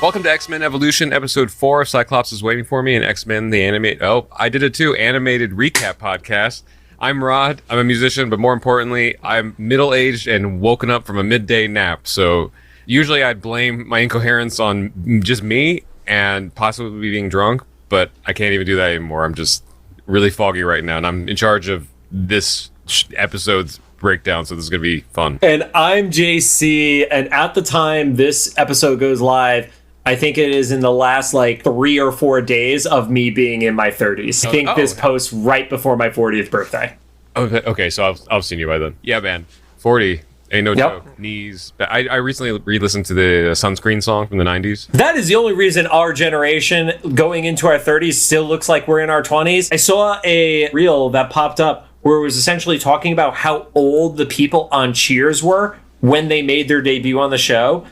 Welcome to X-Men Evolution, episode 4 of Cyclops is Waiting for Me, and X-Men the animated... Oh, I did it too, animated recap podcast. I'm Rod, I'm a musician, but more importantly, I'm middle-aged and woken up from a midday nap. So usually I'd blame my incoherence on just me and possibly being drunk, but I can't even do that anymore. I'm just really foggy right now, and I'm in charge of this episode's breakdown, so this is going to be fun. And I'm JC, and at the time this episode goes live, I think it is in the last 3 or 4 days of me being in my 30s. I think this posts right before my 40th birthday. Okay, so I've seen you by then. Yeah, man, 40. Ain't no joke. Knees. I recently re-listened to the Sunscreen song from the 90s. That is the only reason our generation going into our 30s still looks like we're in our 20s. I saw a reel that popped up where it was essentially talking about how old the people on Cheers were when they made their debut on the show.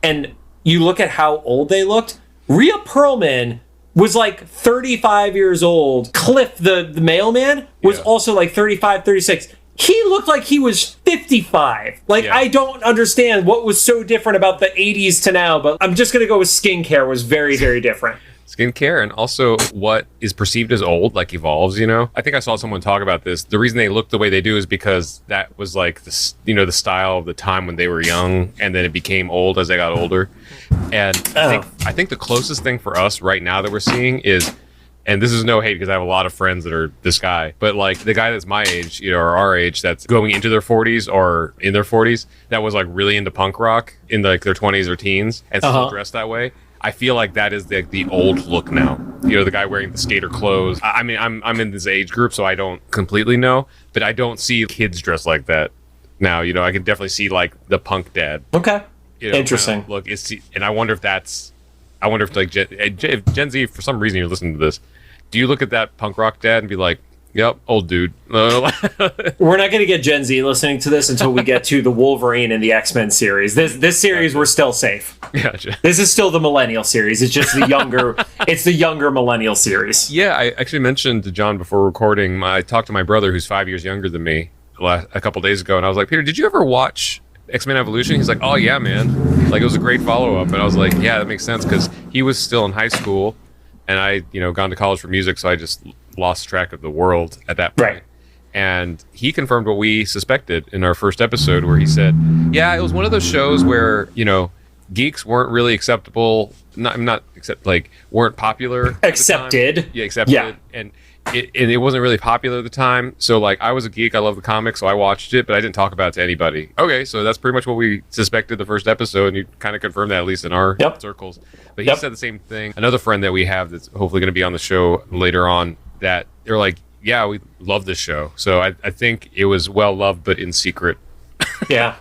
And you look at how old they looked. Rhea Perlman was 35 years old. Cliff, the mailman, was also 35, 36. He looked like he was 55. I don't understand what was so different about the 80s to now, but I'm just going to go with skincare was very, very different. Skincare, and also what is perceived as old evolves, I think I saw someone talk about this. The reason they look the way they do is because that was the style of the time when they were young, and then it became old as they got older. And I think the closest thing for us right now that we're seeing is, and this is no hate because I have a lot of friends that are this guy, but the guy that's my age, or our age, that's going into their 40s or in their 40s, that was really into punk rock in their 20s or teens and still dressed that way. I feel like that is the old look now. The guy wearing the skater clothes. I mean, I'm in this age group, so I don't completely know, but I don't see kids dressed like that now. I can definitely see the punk dad. Okay. Interesting. Look, and I wonder if if Gen Z, for some reason you're listening to this, do you look at that punk rock dad and be like, yep, old dude? We're not going to get Gen Z listening to this until we get to the Wolverine and the X-Men series. This series, we're still safe. Gotcha. This is still the millennial series. It's just the younger millennial series. Yeah, I actually mentioned to John before recording, I talked to my brother who's 5 years younger than me a couple days ago, and I was like, Peter, did you ever watch X-Men Evolution? He's like, oh yeah, man. It was a great follow-up. And I was like, yeah, that makes sense, because he was still in high school, and I, gone to college for music, so I just lost track of the world at that point. Right. And he confirmed what we suspected in our first episode, where he said, yeah, it was one of those shows where, geeks weren't really acceptable, weren't popular. Accepted. Yeah, accepted. Yeah. And it wasn't really popular at the time. So I was a geek, I love the comics, so I watched it, but I didn't talk about it to anybody. Okay, so that's pretty much what we suspected the first episode, and you kind of confirmed that, at least in our circles. But he said the same thing. Another friend that we have that's hopefully going to be on the show later on, that they're like, yeah, we love this show. So I think it was well loved, but in secret. Yeah.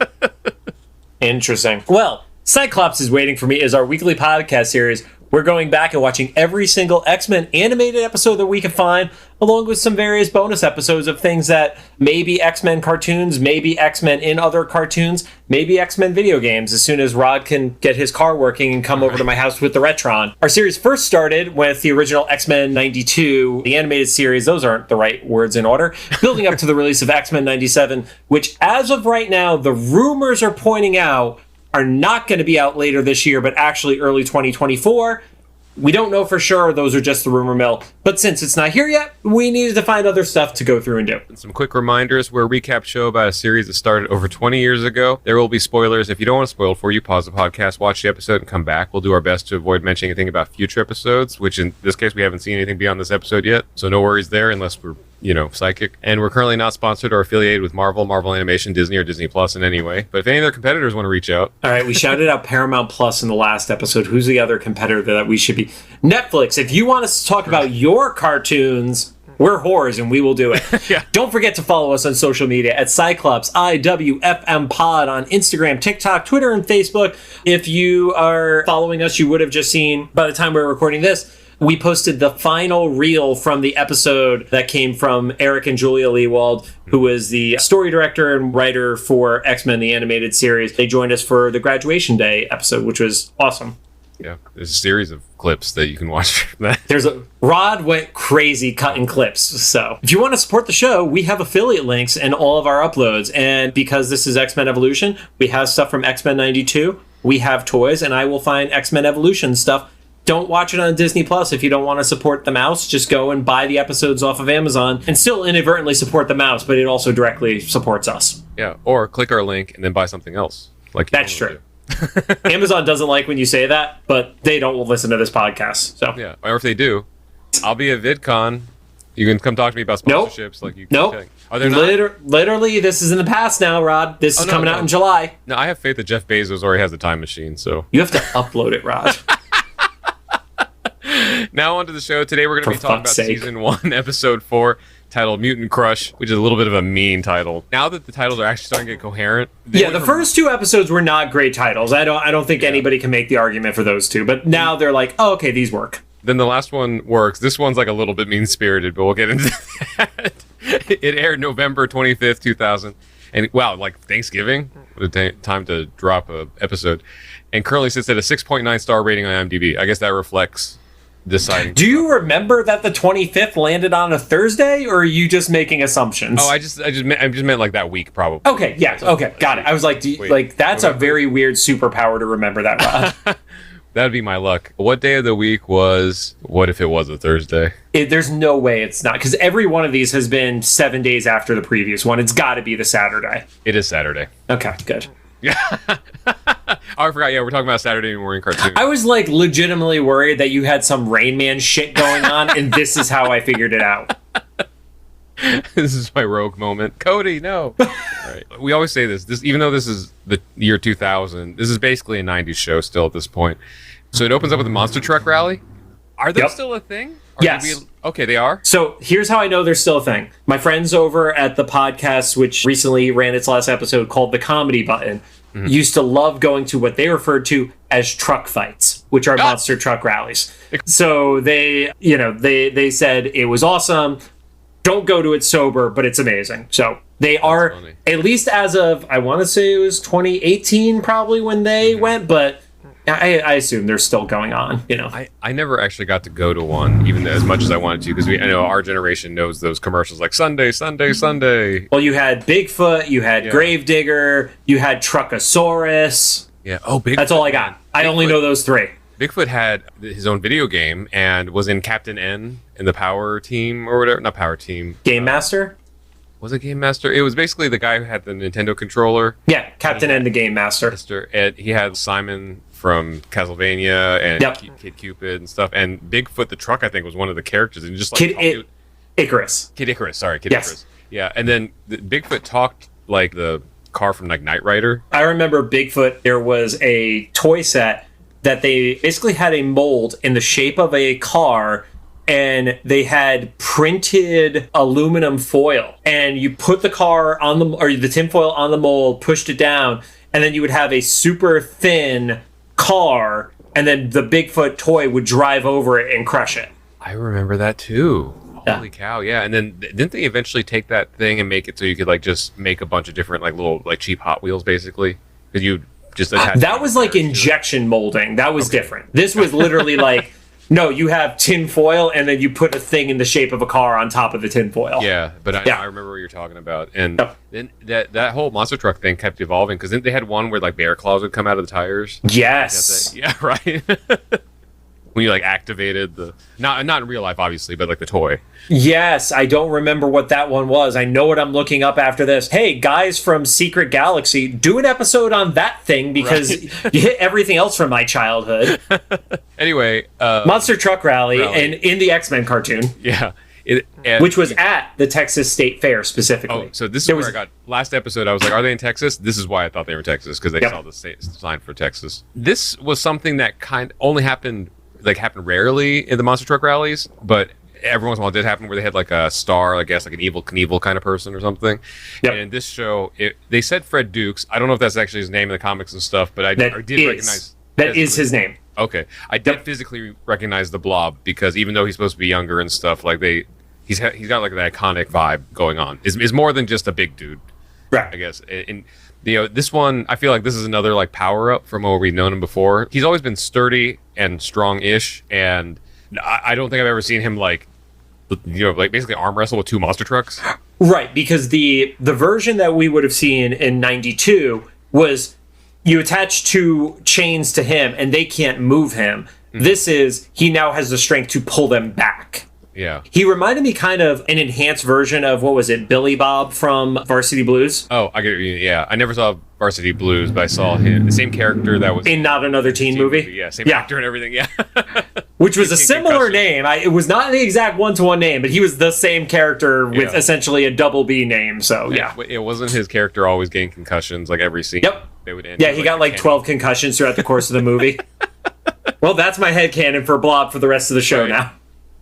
Interesting. Well, Cyclops is Waiting for Me is our weekly podcast series. We're going back and watching every single X-Men animated episode that we can find, along with some various bonus episodes of things that may be X-Men cartoons, maybe X-Men in other cartoons, maybe X-Men video games, as soon as Rod can get his car working and come over to my house with the Retron. Our series first started with the original X-Men 92, the animated series. Those aren't the right words in order. Building up to the release of X-Men 97, which as of right now, the rumors are pointing out are not going to be out later this year, but actually early 2024. We don't know for sure. Those are just the rumor mill. But since it's not here yet, we needed to find other stuff to go through and do. And some quick reminders. We're a recap show about a series that started over 20 years ago. There will be spoilers. If you don't want to spoil it for you, pause the podcast, watch the episode, and come back. We'll do our best to avoid mentioning anything about future episodes, which in this case, we haven't seen anything beyond this episode yet. So no worries there, unless we're psychic. And we're currently not sponsored or affiliated with Marvel Animation, Disney, or Disney Plus in any way. But if any of their competitors want to reach out. All right, we shouted out Paramount Plus in the last episode. Who's the other competitor that we should be? Netflix. If you want us to talk about your cartoons, we're whores and we will do it. Yeah. Don't forget to follow us on social media at Cyclops IWFM Pod on Instagram, TikTok, Twitter, and Facebook. If you are following us, you would have just seen, by the time we're recording this, we posted the final reel from the episode that came from Eric and Julia Leewald, who is the story director and writer for X-Men, the animated series. They joined us for the Graduation Day episode, which was awesome. Yeah, there's a series of clips that you can watch from that. Rod went crazy cutting clips. So if you want to support the show, we have affiliate links in all of our uploads. And because this is X-Men Evolution, we have stuff from X-Men 92, we have toys, and I will find X-Men Evolution stuff. Don't watch it on Disney Plus if you don't want to support the mouse. Just go and buy the episodes off of Amazon and still inadvertently support the mouse, but it also directly supports us. Yeah, or click our link and then buy something else. Like That's true. Amazon doesn't like when you say that, but they don't listen to this podcast. So yeah, or if they do, I'll be at VidCon. You can come talk to me about sponsorships. Like you. Nope. Okay. Are there not? Literally, this is in the past now, Rod. This is coming out in July. No, I have faith that Jeff Bezos already has the time machine. So you have to upload it, Rod. Now onto the show. Today we're going to be talking about season 1, episode 4, titled Mutant Crush, which is a little bit of a mean title. Now that the titles are actually starting to get coherent. Yeah, the first 2 episodes were not great titles. I don't think anybody can make the argument for those 2. But now they're like, oh, okay, these work. Then the last one works. This one's like a little bit mean-spirited, but we'll get into that. It aired November 25th, 2000. And wow, like Thanksgiving? What a time to drop a episode. And currently sits at a 6.9 star rating on IMDb. I guess that reflects deciding. Do you remember that the 25th landed on a Thursday, or are you just making assumptions? Oh, I just meant like that week, probably. Okay, yeah, okay, got it. I was like, that's a very weird superpower to remember that, Rod. That'd be my luck. What day of the week was... What if it was a Thursday? There's no way it's not, because every one of these has been 7 days after the previous one. It's got to be the Saturday. It is Saturday. Okay, good. Yeah. Oh, I forgot. Yeah, we're talking about Saturday morning cartoon. I was like legitimately worried that you had some Rain Man shit going on, and this is how I figured it out. This is my rogue moment. Cody, no. All right. We always say this, even though this is the year 2000, this is basically a 90s show still at this point. So it opens up with a monster truck rally. Are they still a thing? Or yes. Okay, they are? So here's how I know they're still a thing. My friends over at the podcast, which recently ran its last episode called The Comedy Button, used to love going to what they referred to as truck fights, which are monster truck rallies. So they said it was awesome. Don't go to it sober, but it's amazing. So they are, at least as of, I want to say it was 2018 probably when they went, but I assume they're still going on, you know. I never actually got to go to one, even as much as I wanted to, because I know our generation knows those commercials like Sunday, Sunday, Sunday. Well, you had Bigfoot, you had Gravedigger, you had Truckosaurus. Yeah. Oh, Bigfoot. That's all I got. I only know those 3. Bigfoot had his own video game and was in Captain N in the Power Team or whatever. Not Power Team. Game Master? Was it Game Master? It was basically the guy who had the Nintendo controller. Yeah, Captain N, the Game Master. And he had Simon from Castlevania and Kid Cupid and stuff. And Bigfoot the truck, I think, was one of the characters. And just like Icarus. Kid Icarus. Sorry, Kid Icarus. Yeah, and then Bigfoot talked like the car from like Knight Rider. I remember Bigfoot. There was a toy set that they basically had a mold in the shape of a car, and they had printed aluminum foil, and you put the car on the tinfoil on the mold, pushed it down, and then you would have a super thin car, and then the Bigfoot toy would drive over it and crush it. I remember that too. Holy cow, yeah. And then didn't they eventually take that thing and make it so you could like just make a bunch of different like little like cheap Hot Wheels basically? Because you just attach that was like injection molding. That was different. This was literally like, no, you have tin foil and then you put a thing in the shape of a car on top of the tin foil. Yeah, but I remember what you're talking about. And then that whole monster truck thing kept evolving, because then they had one where like bear claws would come out of the tires. Yes. Yeah, right. When you like activated the not in real life obviously, but like the toy. Yes, I don't remember what that one was. I know what I'm looking up after this. Hey, guys from Secret Galaxy, do an episode on that thing, because you hit everything else from my childhood. Anyway, Monster Truck Rally and in the X-Men cartoon. Yeah. Which was at the Texas State Fair specifically. Oh, so this is where I got last episode. I was like, are they in Texas? This is why I thought they were in Texas, because they saw the sign for Texas. This was something that only happened rarely in the monster truck rallies, but every once in a while it did happen, where they had like a star, I guess like an Evel Knievel kind of person or something. Yep. And in this show, they said Fred Dukes. I don't know if that's actually his name in the comics and stuff, but I did recognize that is his name. Okay, I did physically recognize the Blob, because even though he's supposed to be younger and stuff, like he's got like the iconic vibe going on. Is more than just a big dude, right? I guess. And this one, I feel like this is another like power up from where we've known him before. He's always been sturdy and strong-ish, and I don't think I've ever seen him like basically arm wrestle with 2 monster trucks. Right, because the version that we would have seen in '92 was, you attach two chains to him and they can't move him. This is, he now has the strength to pull them back. Yeah. He reminded me kind of an enhanced version of, what was it, Billy Bob from Varsity Blues? Oh, I get you. Yeah. I never saw Varsity Blues, but I saw him, the same character that was In Not Another Teen Movie? Yeah, same actor and everything. Yeah. Which was a similar Concussion. name. It was not the exact one-to-one name, but he was the same character with essentially a double B name. So, yeah. It wasn't his character always getting concussions like every scene. Yep. They would end Yeah, with, he got like 12 concussions throughout the course of the movie. Well, that's my headcanon for Blob for the rest of the show now.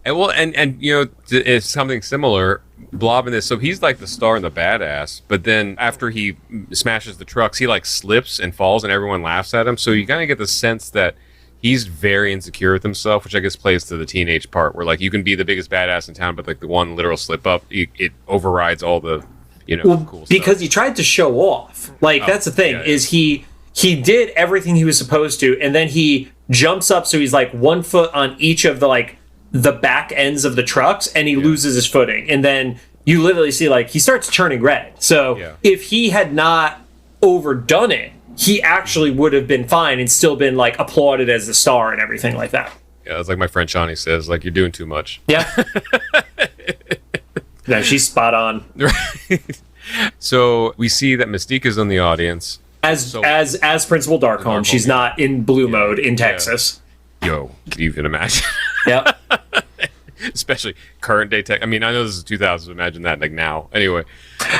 And well, and you know, it's something similar. Blob in this, so he's like the star and the badass, but then after he smashes the trucks, he like slips and falls, and everyone laughs at him. So you kind of get the sense that he's very insecure with himself, which I guess plays to the teenage part, where like you can be the biggest badass in town, but like the one literal slip up, it overrides all the, you know, cool stuff. Because he tried to show off. Like that's the thing is he did everything he was supposed to, and then he jumps up, so he's like 1 foot on each of the like the back ends of the trucks, and he loses his footing, and then you literally see like he starts turning red. So if he had not overdone it, he actually would have been fine and still been like applauded as the star and everything like that. Yeah, it's like my friend Shawnee says, like, you're doing too much. Yeah. No, she's spot on. Right. So we see that Mystique is in the audience. As Principal Darkholme, she's not in blue mode in Texas. Yo, you can imagine. Yep. Especially current day tech. I mean, I know this is 2000s. Imagine that like now. Anyway,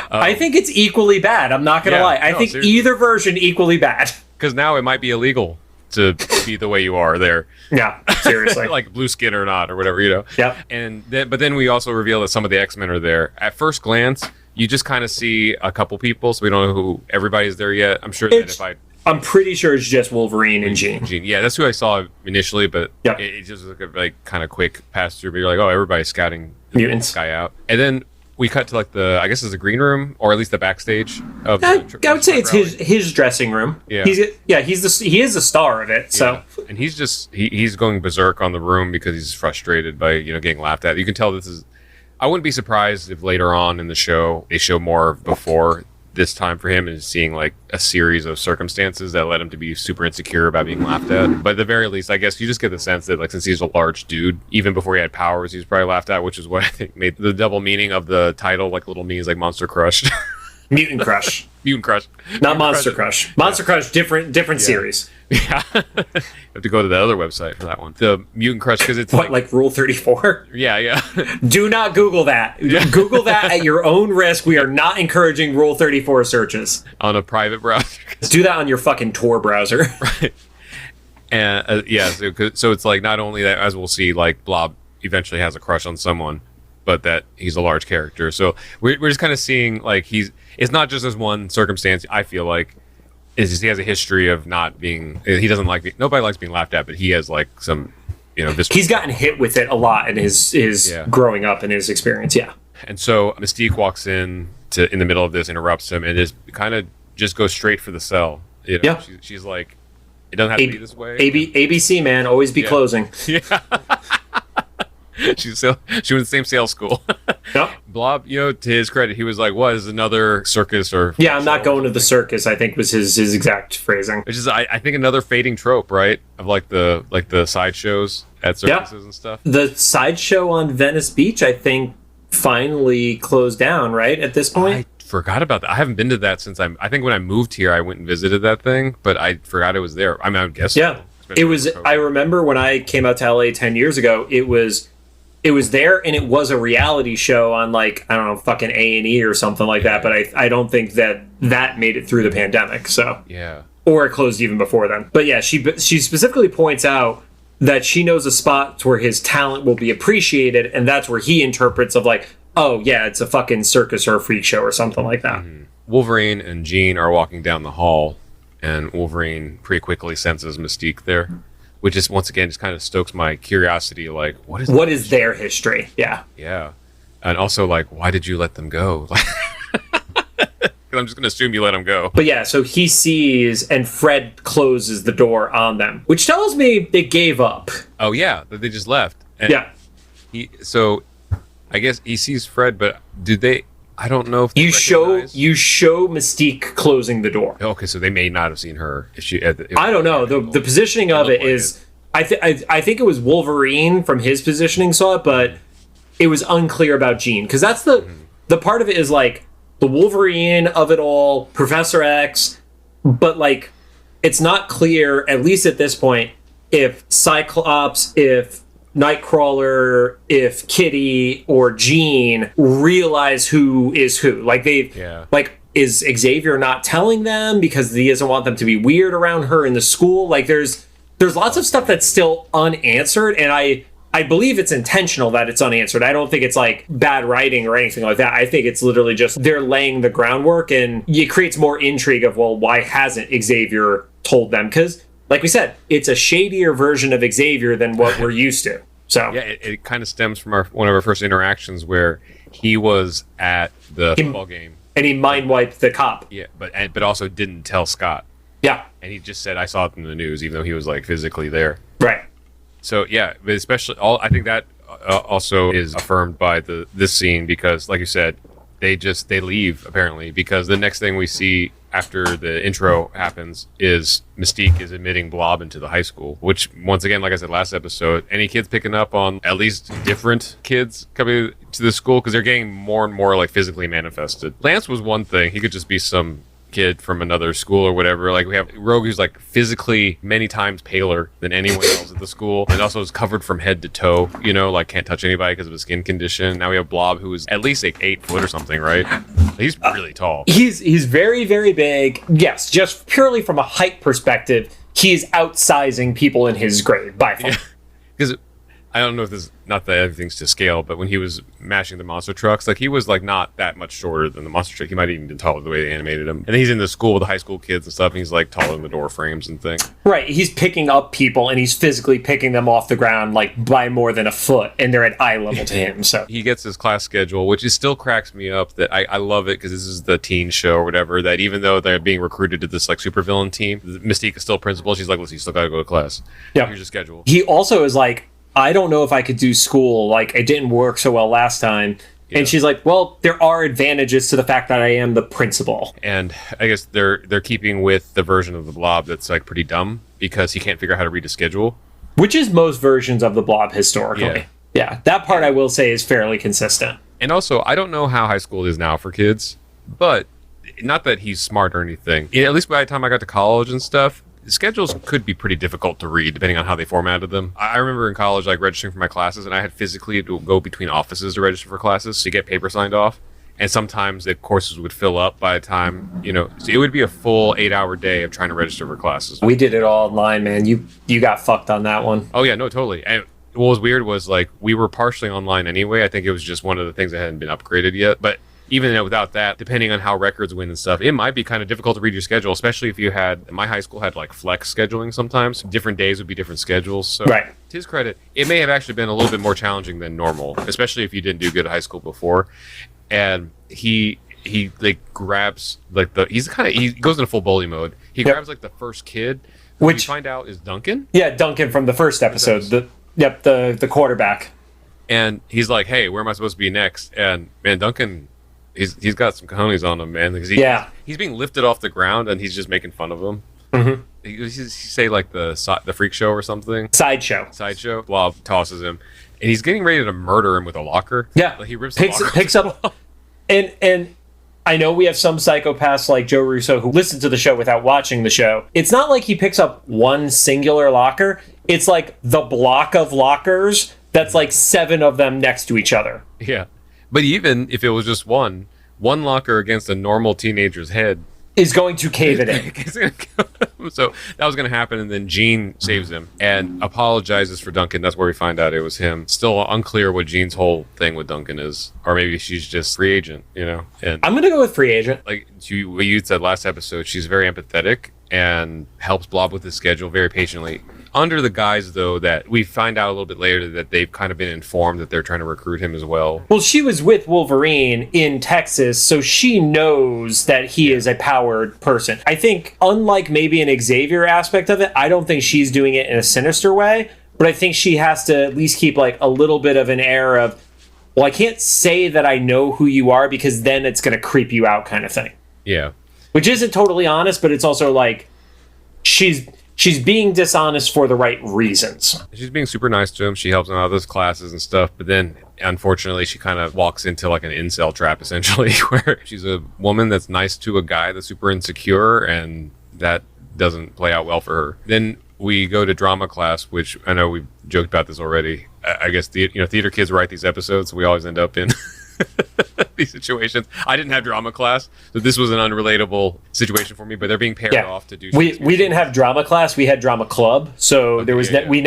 I think it's equally bad. I'm not gonna lie. I think seriously. either version equally bad. Because now it might be illegal to be the way you are there. Yeah, seriously. Like blue skin or not or whatever, you know. Yep. And then, but then we also reveal that some of the X-Men are there. At first glance, you just kind of see a couple people, so we don't know who everybody's there yet. I'm sure that I'm pretty sure it's just Wolverine and Jean. Yeah, that's who I saw initially, but Yep. it just was like kind of quick pass through. But you're like, oh, everybody's scouting Mutants. this guy out. And then we cut to like I guess it's the green room, or at least the backstage of I the would say it's his dressing room. Yeah. He is the star of it. So and he's just he's going berserk on the room because he's frustrated by getting laughed at. You can tell this is. I wouldn't be surprised if later on in the show they show more of before this time for him and seeing like a series of circumstances that led him to be super insecure about being laughed at. But at the very least, I guess you just get the sense that like since he's a large dude, even before he had powers, he was probably laughed at, which is what I think made the double meaning of the title like little means like Monster Crush. Mutant Crush. Mutant Crush. Not Monster Crush. Monster Crush, different series. Yeah. You have to go to the other website for that one. The Mutant Crush, because it's What, like Rule 34? Yeah. Do not Google that. Google that at your own risk. We are not encouraging Rule 34 searches. On a private browser. Do that on your fucking Tor browser. Right. And so it's like not only that, as we'll see, like Blob eventually has a crush on someone, but that he's a large character. So we're just kind of seeing like it's not just as one circumstance. I feel like is just he has a history of not being. He doesn't like nobody likes being laughed at, but he has like some He's gotten hit with it a lot in his growing up and his experience. Yeah. And so Mystique walks in the middle of this, interrupts him, and just kind of just goes straight for the cell. Yeah. She's like, it doesn't have to be this way. ABC man, always be closing. Yeah. She went to the same sales school. Yep. Blob, to his credit, he was like, "What is another circus or?" Yeah, I'm not going to the circus. I think was his exact phrasing. Which is, I think, another fading trope, right? Of like the sideshows at circuses and stuff. The sideshow on Venice Beach, I think, finally closed down. Right at this point. I forgot about that. I haven't been to that since I think when I moved here, I went and visited that thing, but I forgot it was there. I mean, I would guess. Yeah, it was. I remember when I came out to LA 10 years ago. It was there, and it was a reality show on like I don't know, fucking A&E or something like that. But I don't think that made it through the pandemic. So yeah, or it closed even before then. But yeah, she specifically points out that she knows a spot where his talent will be appreciated, and that's where he interprets of like, oh yeah, it's a fucking circus or a freak show or something like that. Mm-hmm. Wolverine and Jean are walking down the hall, and Wolverine pretty quickly senses Mystique there. Which is once again just kind of stokes my curiosity. Like, what is their history? Yeah, yeah, and also like, why did you let them go? I'm just gonna assume you let them go. But yeah, so he sees, and Fred closes the door on them, which tells me they gave up. Oh yeah, that they just left. And yeah. So I guess he sees Fred, but do I don't know if they You recognize- show Mystique closing the door. Okay, so they may not have seen her if she. I don't know. The positioning of it looked like is. I think it was Wolverine from his positioning saw it, but it was unclear about Jean, because that's the part of it is like the Wolverine of it all, Professor X, but like it's not clear, at least at this point, if Cyclops, if Nightcrawler, if Kitty or Jean realize who is who. Like like, is Xavier not telling them because he doesn't want them to be weird around her in the school? Like there's lots of stuff that's still unanswered, and I believe it's intentional that it's unanswered. I don't think it's like bad writing or anything like that. I think it's literally just they're laying the groundwork, and it creates more intrigue of, well, why hasn't Xavier told them? Because like we said, it's a shadier version of Xavier than what we're used to. So yeah, it kind of stems from one of our first interactions where he was at the football game and he mind wiped the cop. Yeah, but also didn't tell Scott. Yeah, and he just said, "I saw it in the news," even though he was like physically there. Right. So yeah, but especially I think that also is affirmed by this scene, because, like you said, they leave apparently, because the next thing we see after the intro happens is Mystique is admitting Blob into the high school, which, once again, like I said last episode, any kids picking up on at least different kids coming to the school, because they're getting more and more like physically manifested. Lance was one thing; he could just be some kid from another school or whatever. Like, we have Rogue, who's like physically many times paler than anyone else at the school, and also is covered from head to toe, you know, like can't touch anybody because of his skin condition. Now we have Blob, who is at least like 8 foot or something, right? He's really tall. He's very, very big. Yes, just purely from a height perspective, he's outsizing people in his grade by far. Because I don't know if this, not that everything's to scale, but when he was mashing the monster trucks, like, he was like not that much shorter than the monster truck. He might have even been taller the way they animated him. And then he's in the school with the high school kids and stuff, and he's like taller than the door frames and things. Right, he's picking up people, and he's physically picking them off the ground like by more than a foot, and they're at eye level to him. So he gets his class schedule, which is still cracks me up. That I love it, because this is the teen show or whatever. That even though they're being recruited to this like supervillain team, Mystique is still principal. She's like, listen, you still gotta go to class. Yeah, here's your schedule. He also is like, I don't know if I could do school. Like, it didn't work so well last time. Yeah. And she's like, well, there are advantages to the fact that I am the principal. And I guess they're keeping with the version of the Blob that's like pretty dumb, because he can't figure out how to read a schedule. Which is most versions of the Blob historically. Yeah, that part I will say is fairly consistent. And also, I don't know how high school is now for kids, but not that he's smart or anything. At least by the time I got to college and stuff, schedules could be pretty difficult to read depending on how they formatted them. I remember in college, like, registering for my classes, and I had physically to go between offices to register for classes to get paper signed off. And sometimes the courses would fill up by the time, you know, so it would be a full 8-hour day of trying to register for classes. We did it all online, man. You got fucked on that one. Oh yeah, no, totally. And what was weird was, like, we were partially online anyway. I think it was just one of the things that hadn't been upgraded yet. But even without that, depending on how records win and stuff, it might be kind of difficult to read your schedule, especially if you had, my high school had like flex scheduling sometimes. Different days would be different schedules. So right. To his credit, it may have actually been a little bit more challenging than normal, especially if you didn't do good at high school before. And he like grabs like he goes into full bully mode. He grabs like the first kid, which you find out is Duncan. Yeah, Duncan from the first episode. The quarterback. And he's like, hey, where am I supposed to be next? And man, Duncan, he's got some cojones on him, man. Because he's being lifted off the ground, and he's just making fun of him. Mm-hmm. He say like the freak show or something. Sideshow. Blob tosses him, and he's getting ready to murder him with a locker. Yeah, like, he picks up, and I know we have some psychopaths like Joe Russo who listen to the show without watching the show. It's not like he picks up one singular locker. It's like the block of lockers that's like 7 of them next to each other. Yeah. But even if it was just one locker against a normal teenager's head is going to cave it in. So that was going to happen, and then Jean saves him and apologizes for Duncan. That's where we find out it was him. Still unclear what Jean's whole thing with Duncan is, or maybe she's just free agent, you know. And I'm going to go with free agent. Like you said last episode, she's very empathetic and helps Blob with his schedule very patiently. Under the guise, though, that we find out a little bit later that they've kind of been informed that they're trying to recruit him as well. Well, she was with Wolverine in Texas, so she knows that he is a powered person. I think, unlike maybe an Xavier aspect of it, I don't think she's doing it in a sinister way, but I think she has to at least keep like a little bit of an air of, well, I can't say that I know who you are because then it's going to creep you out kind of thing. Yeah. Which isn't totally honest, but it's also like she's being dishonest for the right reasons. She's being super nice to him. She helps him out with his classes and stuff. But then, unfortunately, she kind of walks into like an incel trap, essentially, where she's a woman that's nice to a guy that's super insecure, and that doesn't play out well for her. Then we go to drama class, which I know we've joked about this already. I guess theater kids write these episodes, so we always end up in these situations. I didn't have drama class, so this was an unrelatable situation for me. But they're being paired off to do. We didn't have drama class. We had drama club. So there was we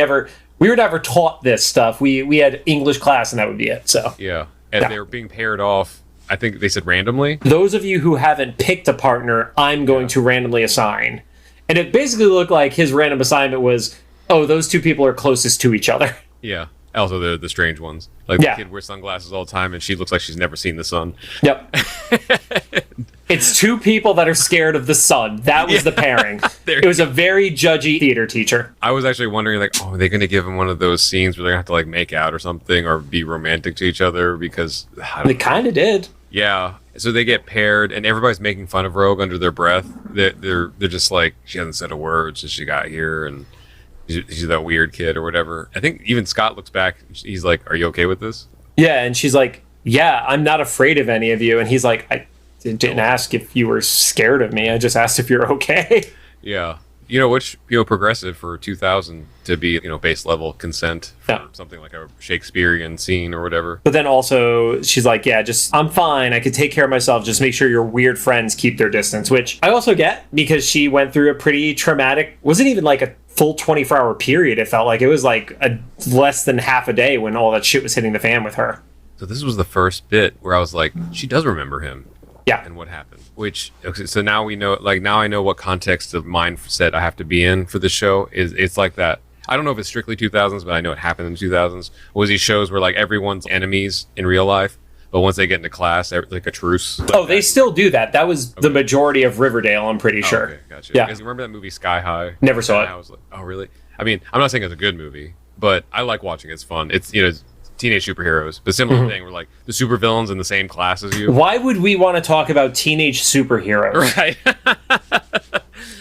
were never taught this stuff. We had English class, and that would be it. So yeah, and they were being paired off. I think they said randomly. Those of you who haven't picked a partner, I'm going to randomly assign. And it basically looked like his random assignment was, oh, those two people are closest to each other. Yeah. Also, they're the strange ones. Like, the kid wears sunglasses all the time, and she looks like she's never seen the sun. Yep. It's two people that are scared of the sun. That was the pairing. It was a very judgy theater teacher. I was actually wondering, like, oh, are they going to give him one of those scenes where they're going to have to, like, make out or something or be romantic to each other? Because they kind of did. Yeah. So they get paired, and everybody's making fun of Rogue under their breath. They're just like, she hasn't said a word since she got here, and she's that weird kid or whatever. I think even Scott looks back. He's like, "Are you okay with this?" Yeah, and she's like, "Yeah, I'm not afraid of any of you." And he's like, "I didn't ask if you were scared of me. I just asked if you're okay." Yeah. Progressive for 2000 to be, base level consent for something like a Shakespearean scene or whatever. But then also she's like, yeah, I'm fine. I could take care of myself. Just make sure your weird friends keep their distance, which I also get because she went through a pretty traumatic, wasn't even like a full 24-hour period. It felt like it was like less than half a day when all that shit was hitting the fan with her. So this was the first bit where I was like, she does remember him. Yeah. And what happened? So now we know, like, now I know what context of mindset I have to be in for the show. It's like that. I don't know if it's strictly 2000s, but I know it happened in the 2000s. Was these shows where like everyone's enemies in real life, but once they get into class, like a truce. Like they still do that. That was the majority of Riverdale, I'm pretty sure. Okay, gotcha. Yeah. Because you remember that movie Sky High? Never saw it. I was like, oh, really? I mean, I'm not saying it's a good movie, but I like watching it. It's fun. It's, teenage superheroes, but similar thing where like the supervillains in the same class as you. Why would we want to talk about teenage superheroes? Right.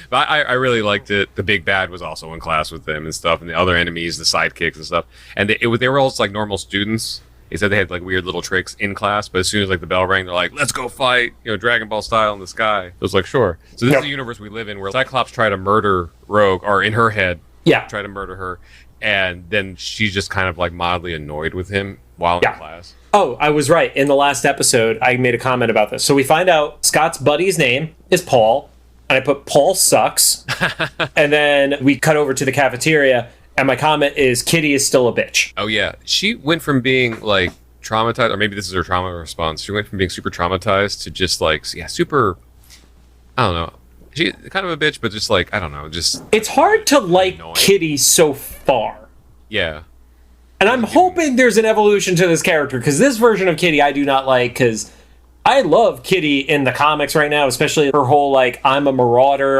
But I really liked it. The big bad was also in class with them and stuff, and the other enemies, the sidekicks and stuff. And they were all just like normal students. They said they had like weird little tricks in class, but as soon as like the bell rang, they're like, "Let's go fight!" Dragon Ball style in the sky. It was like, sure. So this is the universe we live in, where Cyclops try to murder Rogue, or in her head, try to murder her. And then she's just kind of like mildly annoyed with him while in class. Oh, I was right. In the last episode, I made a comment about this. So we find out Scott's buddy's name is Paul, and I put Paul sucks. And then we cut over to the cafeteria, and my comment is Kitty is still a bitch. Oh, yeah. She went from being like traumatized, or maybe this is her trauma response. She went from being super traumatized to just like, super, I don't know. She's kind of a bitch, but just like, I don't know, just... It's hard to like annoying. Kitty so far. Yeah. And I'm hoping there's an evolution to this character, because this version of Kitty I do not like, because I love Kitty in the comics right now, especially her whole, like, I'm a marauder,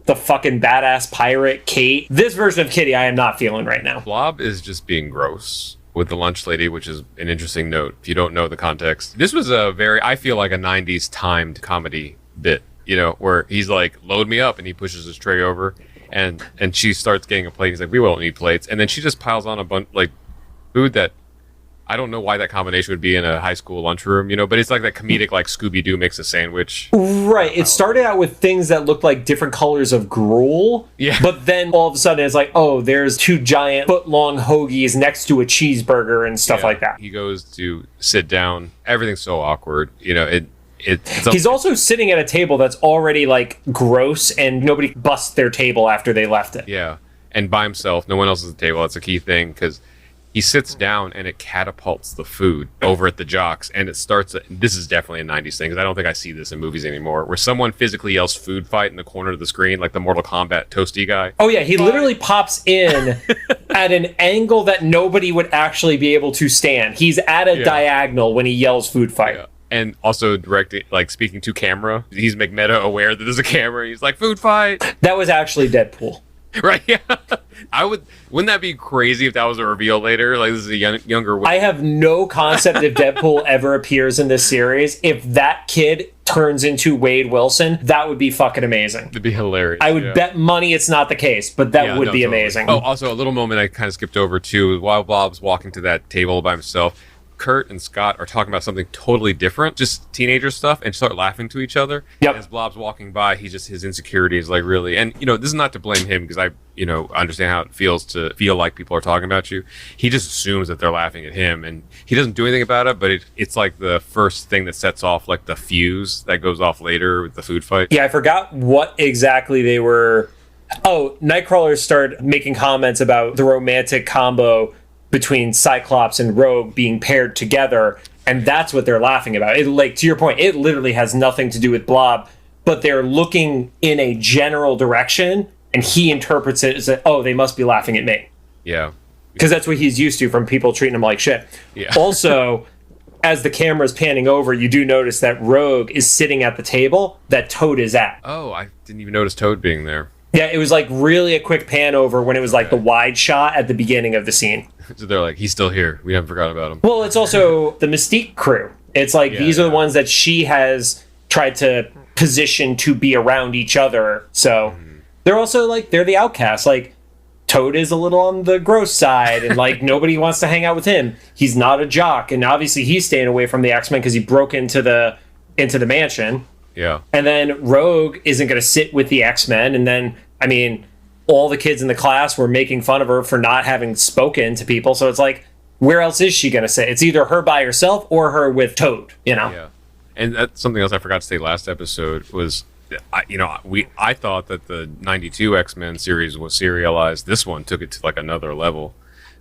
the fucking badass pirate, Kate. This version of Kitty I am not feeling right now. Blob is just being gross with the lunch lady, which is an interesting note if you don't know the context. This was I feel like a 90s timed comedy bit. Where he's like, load me up, and he pushes his tray over, and she starts getting a plate. He's like, we won't need plates. And then she just piles on a bunch, like, food that I don't know why that combination would be in a high school lunchroom, but it's like that comedic, like, Scooby-Doo makes a sandwich. Right. It started out with things that looked like different colors of gruel. Yeah. But then all of a sudden it's like, oh, there's two giant foot-long hoagies next to a cheeseburger and stuff like that. He goes to sit down. Everything's so awkward. He's also sitting at a table that's already like gross, and nobody busts their table after they left it. Yeah, and by himself, no one else is at the table. That's a key thing, because he sits down and it catapults the food over at the jocks, and it starts. This is definitely a 90s thing, because I don't think I see this in movies anymore, where someone physically yells "food fight" in the corner of the screen, like the Mortal Kombat toasty guy. Oh yeah, he literally pops in at an angle that nobody would actually be able to stand. He's at a diagonal when he yells "food fight." Yeah. And also directing, like, speaking to camera. He's meta aware that there's a camera. He's like, food fight. That was actually Deadpool. Right? Yeah. Wouldn't that be crazy if that was a reveal later? Like, this is a younger. I have no concept if Deadpool ever appears in this series. If that kid turns into Wade Wilson, that would be fucking amazing. It'd be hilarious. I would bet money it's not the case, but that would be totally amazing. Oh, also a little moment I kind of skipped over too. While Bob's walking to that table by himself, Kurt and Scott are talking about something totally different, just teenager stuff, and start laughing to each other. Yep. As Blob's walking by, his insecurity is like really, and this is not to blame him because I understand how it feels to feel like people are talking about you. He just assumes that they're laughing at him, and he doesn't do anything about it. But it's like the first thing that sets off like the fuse that goes off later with the food fight. Yeah, I forgot what exactly they were. Oh, Nightcrawlers started making comments about the romantic combo between Cyclops and Rogue being paired together, and that's what they're laughing about. It, like, to your point, it literally has nothing to do with Blob, but they're looking in a general direction, and he interprets it as, oh, they must be laughing at me. Yeah. Because that's what he's used to from people treating him like shit. Yeah. Also, as the camera's panning over, you do notice that Rogue is sitting at the table that Toad is at. Oh, I didn't even notice Toad being there. Yeah, it was like really a quick pan over when it was like the wide shot at the beginning of the scene. So they're like, he's still here. We haven't forgotten about him. Well, it's also the Mystique crew. It's like these are the ones that she has tried to position to be around each other. So they're also like, they're the outcasts. Like, Toad is a little on the gross side, and like nobody wants to hang out with him. He's not a jock, and obviously he's staying away from the X-Men because he broke into the mansion. Yeah. And then Rogue isn't going to sit with the X-Men. And then, I mean, all the kids in the class were making fun of her for not having spoken to people. So it's like, where else is she going to sit? It's either her by herself or her with Toad, Yeah. And that's something else I forgot to say last episode was, I thought that the 92 X-Men series was serialized. This one took it to like another level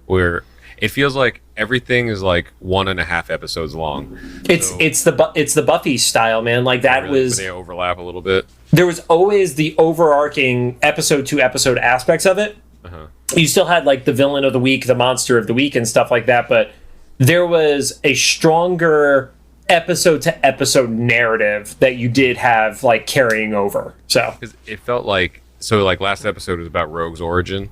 where it feels like everything is like 1.5 episodes long. It's the Buffy style, man. Like that was they overlap a little bit. There was always the overarching episode to episode aspects of it. Uh-huh. You still had like the villain of the week, the monster of the week, and stuff like that. But there was a stronger episode to episode narrative that you did have like carrying over. So because it felt like last episode was about Rogue's origin.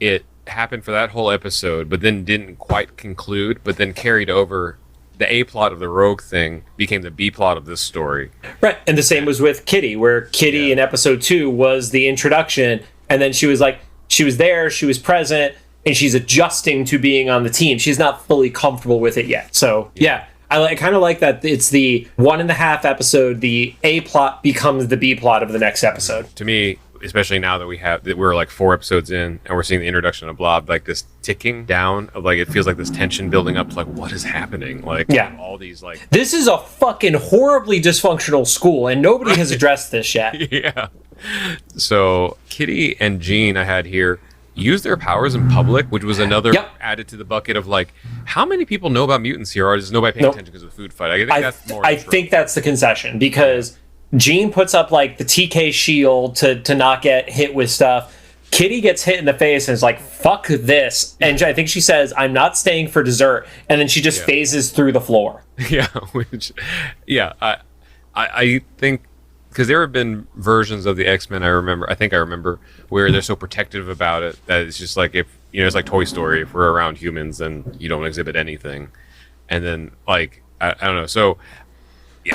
It happened for that whole episode, but then didn't quite conclude, but then carried over. The A plot of the Rogue thing became the B plot of this story. Right, and the same was with Kitty, where Kitty in episode 2 was the introduction, and then she was there, she was present, and she's adjusting to being on the team. She's not fully comfortable with it yet. So I kind of like that it's the 1.5 episode, the A plot becomes the B plot of the next episode. To me, especially now that we're like 4 episodes in and we're seeing the introduction of Blob, like this ticking down of like, it feels like this tension building up to like, what is happening? Like all these like, this is a fucking horribly dysfunctional school and nobody has addressed this yet. Yeah. So Kitty and Jean I had here use their powers in public, which was another added to the bucket of like, how many people know about mutants here, or is nobody paying attention because of the food fight? I think that's the concession, because Jean puts up like the TK shield to not get hit with stuff. Kitty gets hit in the face and is like, fuck this. And I think she says, I'm not staying for dessert. And then she just phases through the floor. Yeah. I think because there have been versions of the X-Men I remember where they're so protective about it that it's just like, if it's like Toy Story, if we're around humans then you don't exhibit anything. And then like I don't know, so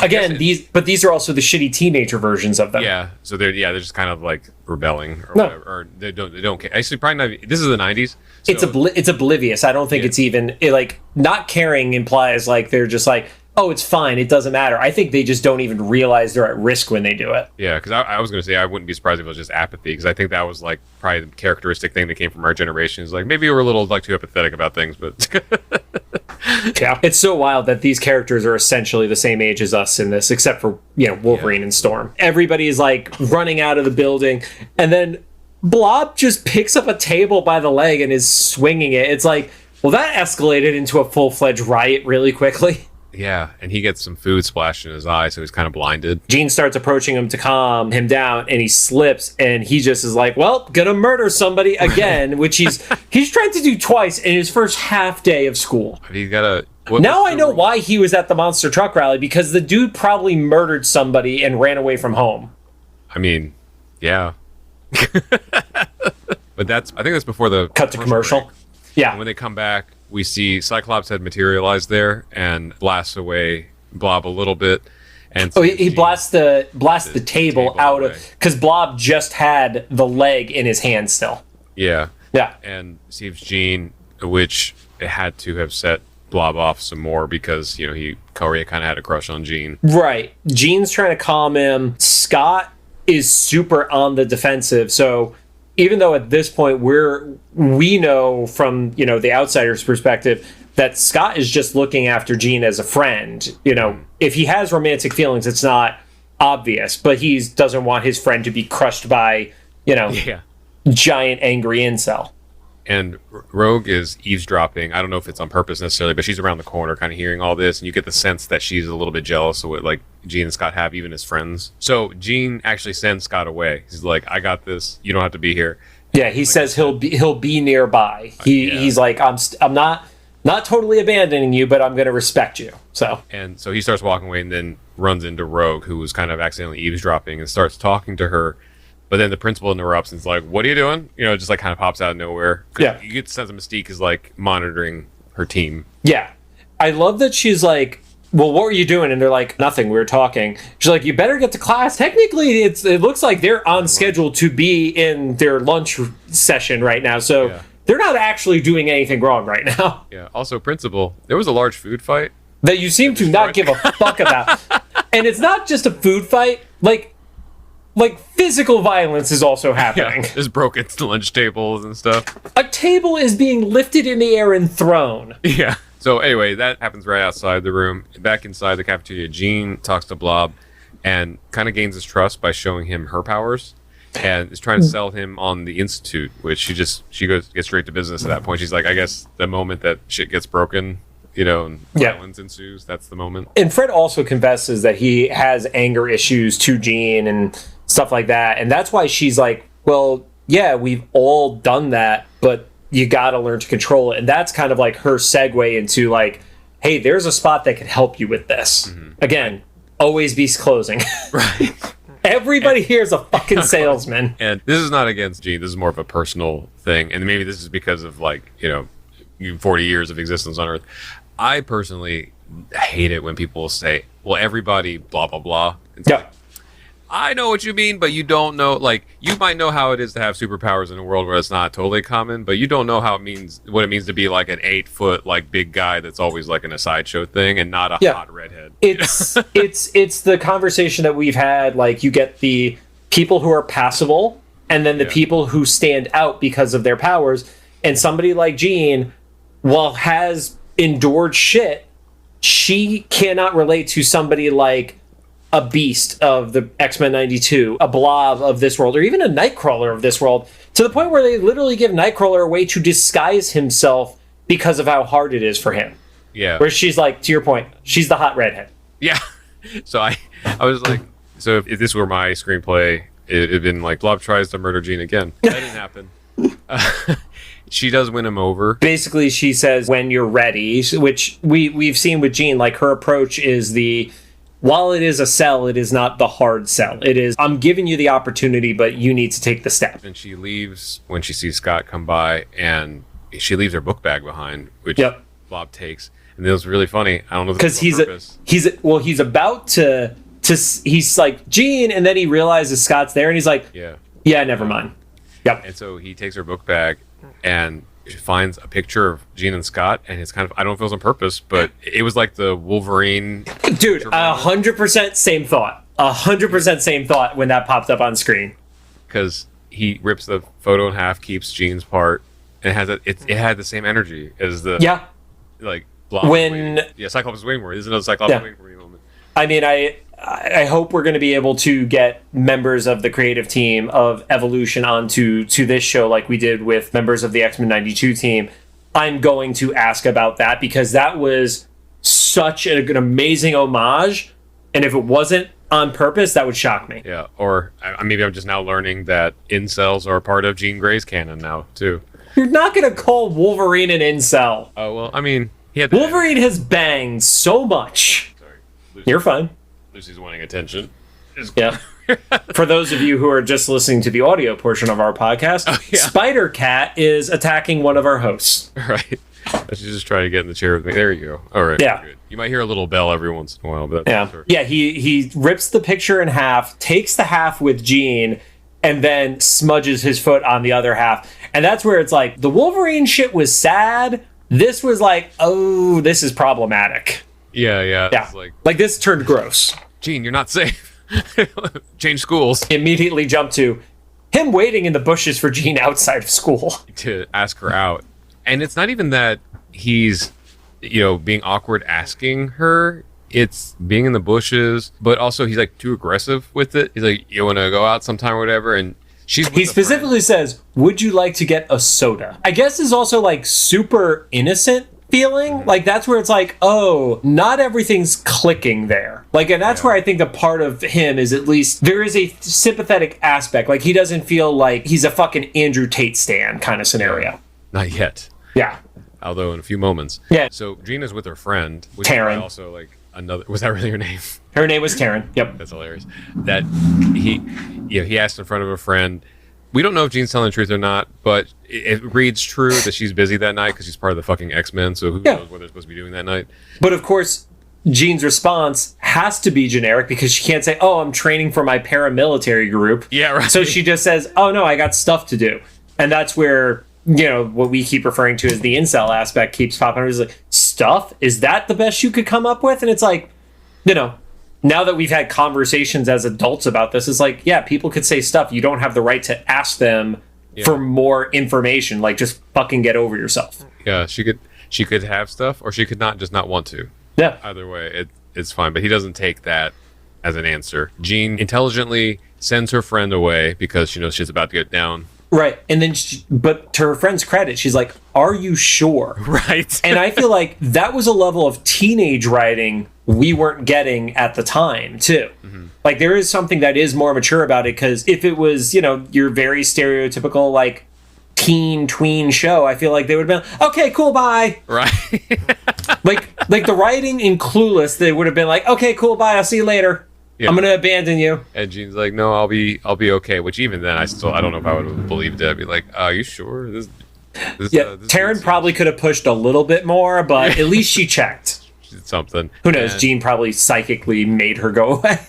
again, these are also the shitty teenager versions of them. Yeah, so they're just kind of like rebelling or whatever, or they don't care. Actually, probably not. This is the 90s. So. It's oblivious. I don't think it's even like not caring implies like they're just like, oh, it's fine, it doesn't matter. I think they just don't even realize they're at risk when they do it. Yeah, because I was going to say I wouldn't be surprised if it was just apathy, because I think that was like probably the characteristic thing that came from our generation. Is like maybe we're a little like too apathetic about things, but yeah, it's so wild that these characters are essentially the same age as us in this, except for Wolverine and Storm. Everybody is like running out of the building, and then Blob just picks up a table by the leg and is swinging it. It's like, well, that escalated into a full-fledged riot really quickly. Yeah, and he gets some food splashed in his eye, so he's kind of blinded. Jean starts approaching him to calm him down, and he slips, and he just is like, well, gonna murder somebody again, which he's trying to do twice in his first half day of school. He's got now I know why he was at the monster truck rally, because the dude probably murdered somebody and ran away from home. I mean, yeah. But I think that's before the Cut to commercial. break. Yeah. And when they come back, we see Cyclops had materialized there and blasts away Blob a little bit. And He blasts the table out away. of, because Blob just had the leg in his hand still. Yeah. Yeah. And saves Jean, which it had to have set Blob off some more because, Korea kind of had a crush on Jean. Right. Jean's trying to calm him. Scott is super on the defensive. So even though at this point we know from, the outsider's perspective that Scott is just looking after Jean as a friend. If he has romantic feelings, it's not obvious, but he doesn't want his friend to be crushed by, Yeah. giant angry incel. And Rogue is eavesdropping. I don't know if it's on purpose necessarily, but she's around the corner kind of hearing all this, and you get the sense that she's a little bit jealous of what like Jean and Scott have, even as friends. So Jean actually sends Scott away. He's like, I got this. You don't have to be here. Yeah, he says he'll be nearby. He's like, I'm not totally abandoning you, but I'm going to respect you. So he starts walking away and then runs into Rogue, who was kind of accidentally eavesdropping, and starts talking to her. But then the principal interrupts and is like, what are you doing? Just like kind of pops out of nowhere. Yeah. You get the sense of Mystique is like monitoring her team. Yeah. I love that she's like, well, what were you doing? And they're like, nothing. We were talking. She's like, you better get to class. Technically, it looks like they're on schedule to be in their lunch session right now. So Yeah. they're not actually doing anything wrong right now. Yeah. Also, principal, there was a large food fight. That you seem to not give a fuck about. And it's not just a food fight. Like physical violence is also happening. Yeah. There's broken lunch tables and stuff. A table is being lifted in the air and thrown. Yeah. So anyway, that happens right outside the room. Back inside the cafeteria, Jean talks to Blob and kind of gains his trust by showing him her powers and is trying to sell him on the Institute, which gets straight to business at that point. She's like, I guess the moment that shit gets broken, and violence ensues, that's the moment. And Fred also confesses that he has anger issues to Jean and stuff like that. And that's why she's like, well, yeah, we've all done that, but you got to learn to control it. And that's kind of like her segue into like, hey, there's a spot that can help you with this. Mm-hmm. Again, always be closing. Right. Everybody here is a fucking salesman. And this is not against Jean. This is more of a personal thing. And maybe this is because of 40 years of existence on Earth. I personally hate it when people say, well, everybody blah, blah, blah. It's like, I know what you mean, but you don't know. Like, you might know how it is to have superpowers in a world where it's not totally common, but you don't know what it means to be like an 8-foot like big guy that's always like in a sideshow thing and not a hot redhead. It's the conversation that we've had. Like, you get the people who are passable, and then the people who stand out because of their powers. And somebody like Jean, while has endured shit, she cannot relate to somebody like a Beast of the X-Men 92, a Blob of this world, or even a Nightcrawler of this world, to the point where they literally give Nightcrawler a way to disguise himself because of how hard it is for him. Yeah. Where she's like, to your point, she's the hot redhead. Yeah. So I was like, so if this were my screenplay, it'd have been like, Blob tries to murder Jean again. That didn't happen. She does win him over. Basically, she says, when you're ready, which we've seen with Jean, like her approach is while it is a sell, it is not the hard sell. It is, I'm giving you the opportunity, but you need to take the step. And she leaves when she sees Scott come by, and she leaves her book bag behind, which Blob takes. And it was really funny. I don't know because he's about to he's like, Jean, and then he realizes Scott's there, and he's like, yeah, never mind. Yep. And so he takes her book bag and finds a picture of Jean and Scott, and it's kind of, I don't know if it was on purpose, but it was like the Wolverine. Dude, 100% same thought. 100% same thought when that popped up on screen. Because he rips the photo in half, keeps Jean's part, and it had the same energy as the like Blob. Cyclops is waiting for it. Isn't it a Cyclops waiting for you moment? I mean, I hope we're going to be able to get members of the creative team of Evolution onto this show like we did with members of the X-Men 92 team. I'm going to ask about that because that was such an amazing homage. And if it wasn't on purpose, that would shock me. Yeah, or maybe I'm just now learning that incels are a part of Jean Grey's canon now, too. You're not going to call Wolverine an incel. Oh, well, I mean, Wolverine has banged so much. Sorry. You're fine. Lucy's wanting attention. Yeah. For those of you who are just listening to the audio portion of our podcast, Spider Cat is attacking one of our hosts. Right. She's just trying to get in the chair with me. There you go. All right. Yeah. Good. You might hear a little bell every once in a while, but Yeah. Yeah, he rips the picture in half, takes the half with Jean, and then smudges his foot on the other half. And that's where it's like, the Wolverine shit was sad. This was like, oh, this is problematic. Yeah. Yeah. It's like this turned gross. Gene, you're not safe. Change schools. Immediately jump to him waiting in the bushes for Jean outside of school To ask her out. And it's not even that he's, being awkward asking her. It's being in the bushes, but also he's like too aggressive with it. He's like, you want to go out sometime or whatever? And he specifically says, would you like to get a soda? I guess is also like super innocent feeling. Like that's where it's like, oh, not everything's clicking there. Like, and that's where I think the part of him is at least there is a sympathetic aspect. Like he doesn't feel like he's a fucking Andrew Tate stan kind of scenario. Not yet. Yeah. Although in a few moments. Yeah. So Gina's with her friend. Which Taryn. Is also like another. Was that really her name? Her name was Taryn. Yep. That's hilarious. That he asked in front of a friend. We don't know if Jean's telling the truth or not, but it reads true that she's busy that night because she's part of the fucking X-Men, so who knows what they're supposed to be doing that night. But of course, Jean's response has to be generic because she can't say, oh, I'm training for my paramilitary group. Yeah, right. So she just says, oh, no, I got stuff to do. And that's where, what we keep referring to as the incel aspect keeps popping up. It's like, stuff? Is that the best you could come up with? And it's like, now that we've had conversations as adults about this, it's like, yeah, people could say stuff. You don't have the right to ask them for more information. Like, just fucking get over yourself. Yeah, she could have stuff, or she could not want to. Yeah. Either way, it's fine. But he doesn't take that as an answer. Jean intelligently sends her friend away because she knows she's about to get down. Right. And then, but to her friend's credit, she's like, are you sure? Right. And I feel like that was a level of teenage writing we weren't getting at the time, too. Mm-hmm. Like, there is something that is more mature about it, because if it was, your very stereotypical, like, tween show, I feel like they would have been, okay, cool, bye. Right. like the writing in Clueless, they would have been like, okay, cool, bye, I'll see you later. Yeah. I'm gonna abandon you. And Jean's like, no, I'll be okay. Which even then, I don't know if I would have believed it. I'd be like, are you sure? This Taryn probably could have pushed a little bit more, but at least she checked. She did something. Who knows? Jean probably psychically made her go away.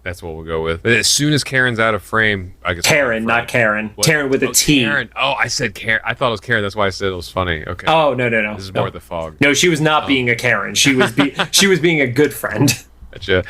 That's what we'll go with. But as soon as Karen's out of frame, I guess Karen, not Karen. What? Taryn with a T. Karen. Oh, I said Karen. I thought it was Karen. That's why I said it was funny. Okay. Oh, no. This is more the fog. No, she was not being a Karen. She was she was being a good friend. Gotcha.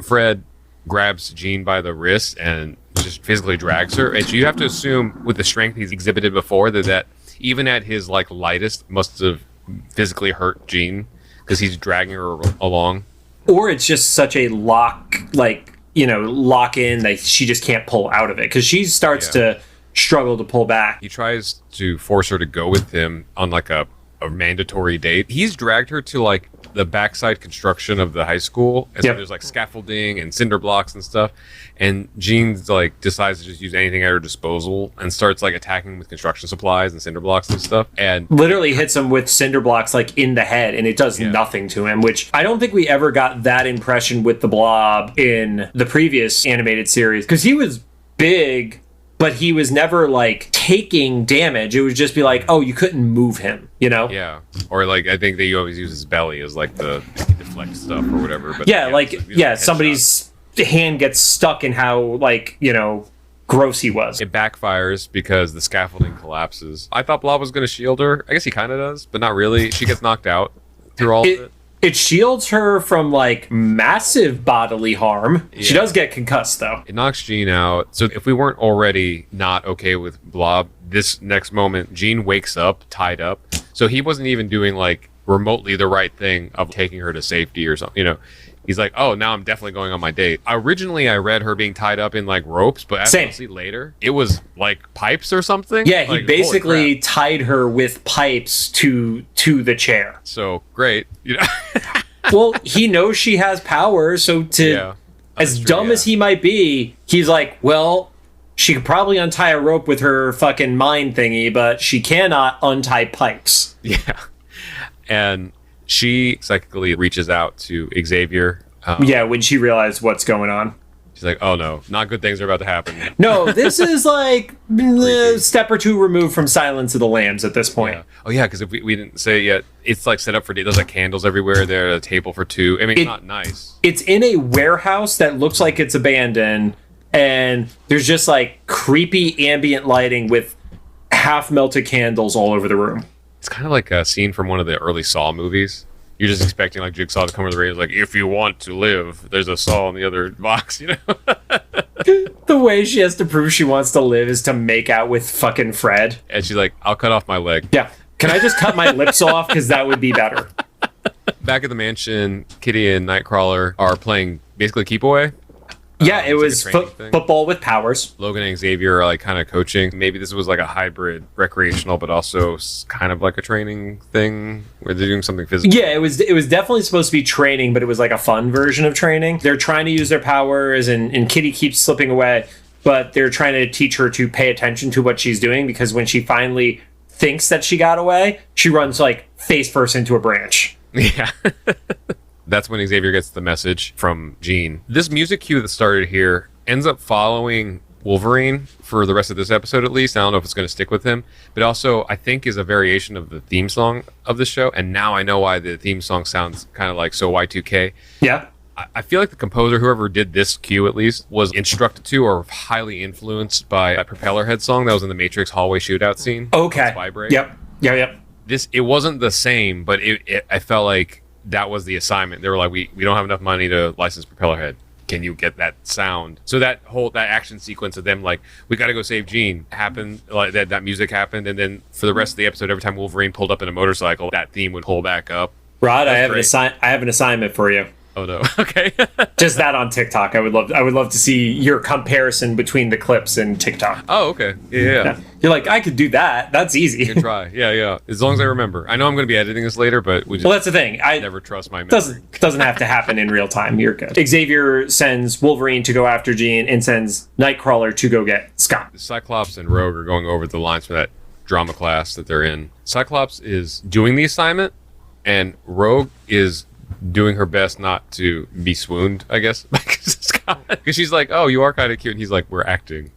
Fred grabs Jean by the wrist and just physically drags her. And so you have to assume, with the strength he's exhibited before, that even at his lightest must have physically hurt Jean because he's dragging her along. Or it's just such a lock in that she just can't pull out of it because she starts to struggle to pull back. He tries to force her to go with him on a mandatory date. He's dragged her to the backside construction of the high school, and so there's scaffolding and cinder blocks and stuff, and Jean's decides to just use anything at her disposal and starts attacking with construction supplies and cinder blocks and stuff, and literally hits him with cinder blocks in the head, and it does nothing to him, which I don't think we ever got that impression with the Blob in the previous animated series, because he was big, but he was never taking damage. It would just be oh, you couldn't move him, Yeah. Or I think they always use his belly as the deflect stuff or whatever. But somebody's hand gets stuck in how gross he was. It backfires because the scaffolding collapses. I thought Blob was going to shield her. I guess he kind of does, but not really. She gets knocked out through all of it. It shields her from massive bodily harm. Yeah. She does get concussed though. It knocks Jean out. So if we weren't already not okay with Blob, this next moment, Jean wakes up tied up. So he wasn't even doing remotely the right thing of taking her to safety or something. He's like, oh, now I'm definitely going on my date. Originally, I read her being tied up in ropes, but as I'll see later, it was pipes or something. Yeah, he basically tied her with pipes to the chair. So great, Well, he knows she has power, so as dumb as he might be, he's like, well, she could probably untie a rope with her fucking mind thingy, but she cannot untie pipes. Yeah, and she psychically reaches out to Xavier. When she realized what's going on. She's like, oh no, not good things are about to happen. No, this is like a step or two removed from Silence of the Lambs at this point. Yeah. Oh yeah, because if we didn't say it yet, it's like set up for there's like candles everywhere. There's a table for two. I mean, it's not nice. It's in a warehouse that looks like it's abandoned, and there's just like creepy ambient lighting with half melted candles all over the room. It's kind of like a scene from one of the early Saw movies. You're just expecting like Jigsaw to come over the radio, like, if you want to live, there's a saw in the other box, you know? The way she has to prove she wants to live is to make out with fucking Fred. And she's like, I'll cut off my leg. Yeah. Can I just cut my lips off? Because that would be better. Back at the mansion, Kitty and Nightcrawler are playing basically keep away. Yeah, it was like a training thing. football with powers. Logan and Xavier are like kind of coaching. Maybe this was like a hybrid recreational, but also kind of like a training thing where they're doing something physical. Yeah, it was definitely supposed to be training, but it was like a fun version of training. They're trying to use their powers, and Kitty keeps slipping away, but they're trying to teach her to pay attention to what she's doing, because when she finally thinks that she got away, she runs like face first into a branch. Yeah. That's when Xavier gets the message from Jean. This music cue that started here ends up following Wolverine for the rest of this episode, at least. I don't know if it's going to stick with him, but also I think is a variation of the theme song of the show. And now I know why the theme song sounds kind of like so Y2K. Yeah. I feel like the composer, whoever did this cue at least, was instructed to or highly influenced by a Propellerhead song that was in the Matrix hallway shootout scene. Okay. Vibrate. Yep. It wasn't the same, but I felt like that was the assignment. They were like, we don't have enough money to license Propellerhead. Can you get that sound? So that action sequence of them like, we got to go save Jean happened, like that music happened, and then for the rest of the episode, every time Wolverine pulled up in a motorcycle, that theme would pull back up. Rod, I have an assignment for you. Oh no. Okay. Just that on TikTok. I would love to see your comparison between the clips and TikTok. Oh, okay. Yeah. You're like, I could do that. That's easy. You can try. Yeah. As long as I remember. I know I'm going to be editing this later, but we just well, that's the thing. I never trust my memory. Doesn't have to happen in real time. You're good. Xavier sends Wolverine to go after Jean and sends Nightcrawler to go get Scott. Cyclops and Rogue are going over the lines for that drama class that they're in. Cyclops is doing the assignment, and Rogue is doing her best not to be swooned, I guess, because she's like, oh, you are kind of cute, and he's like, we're acting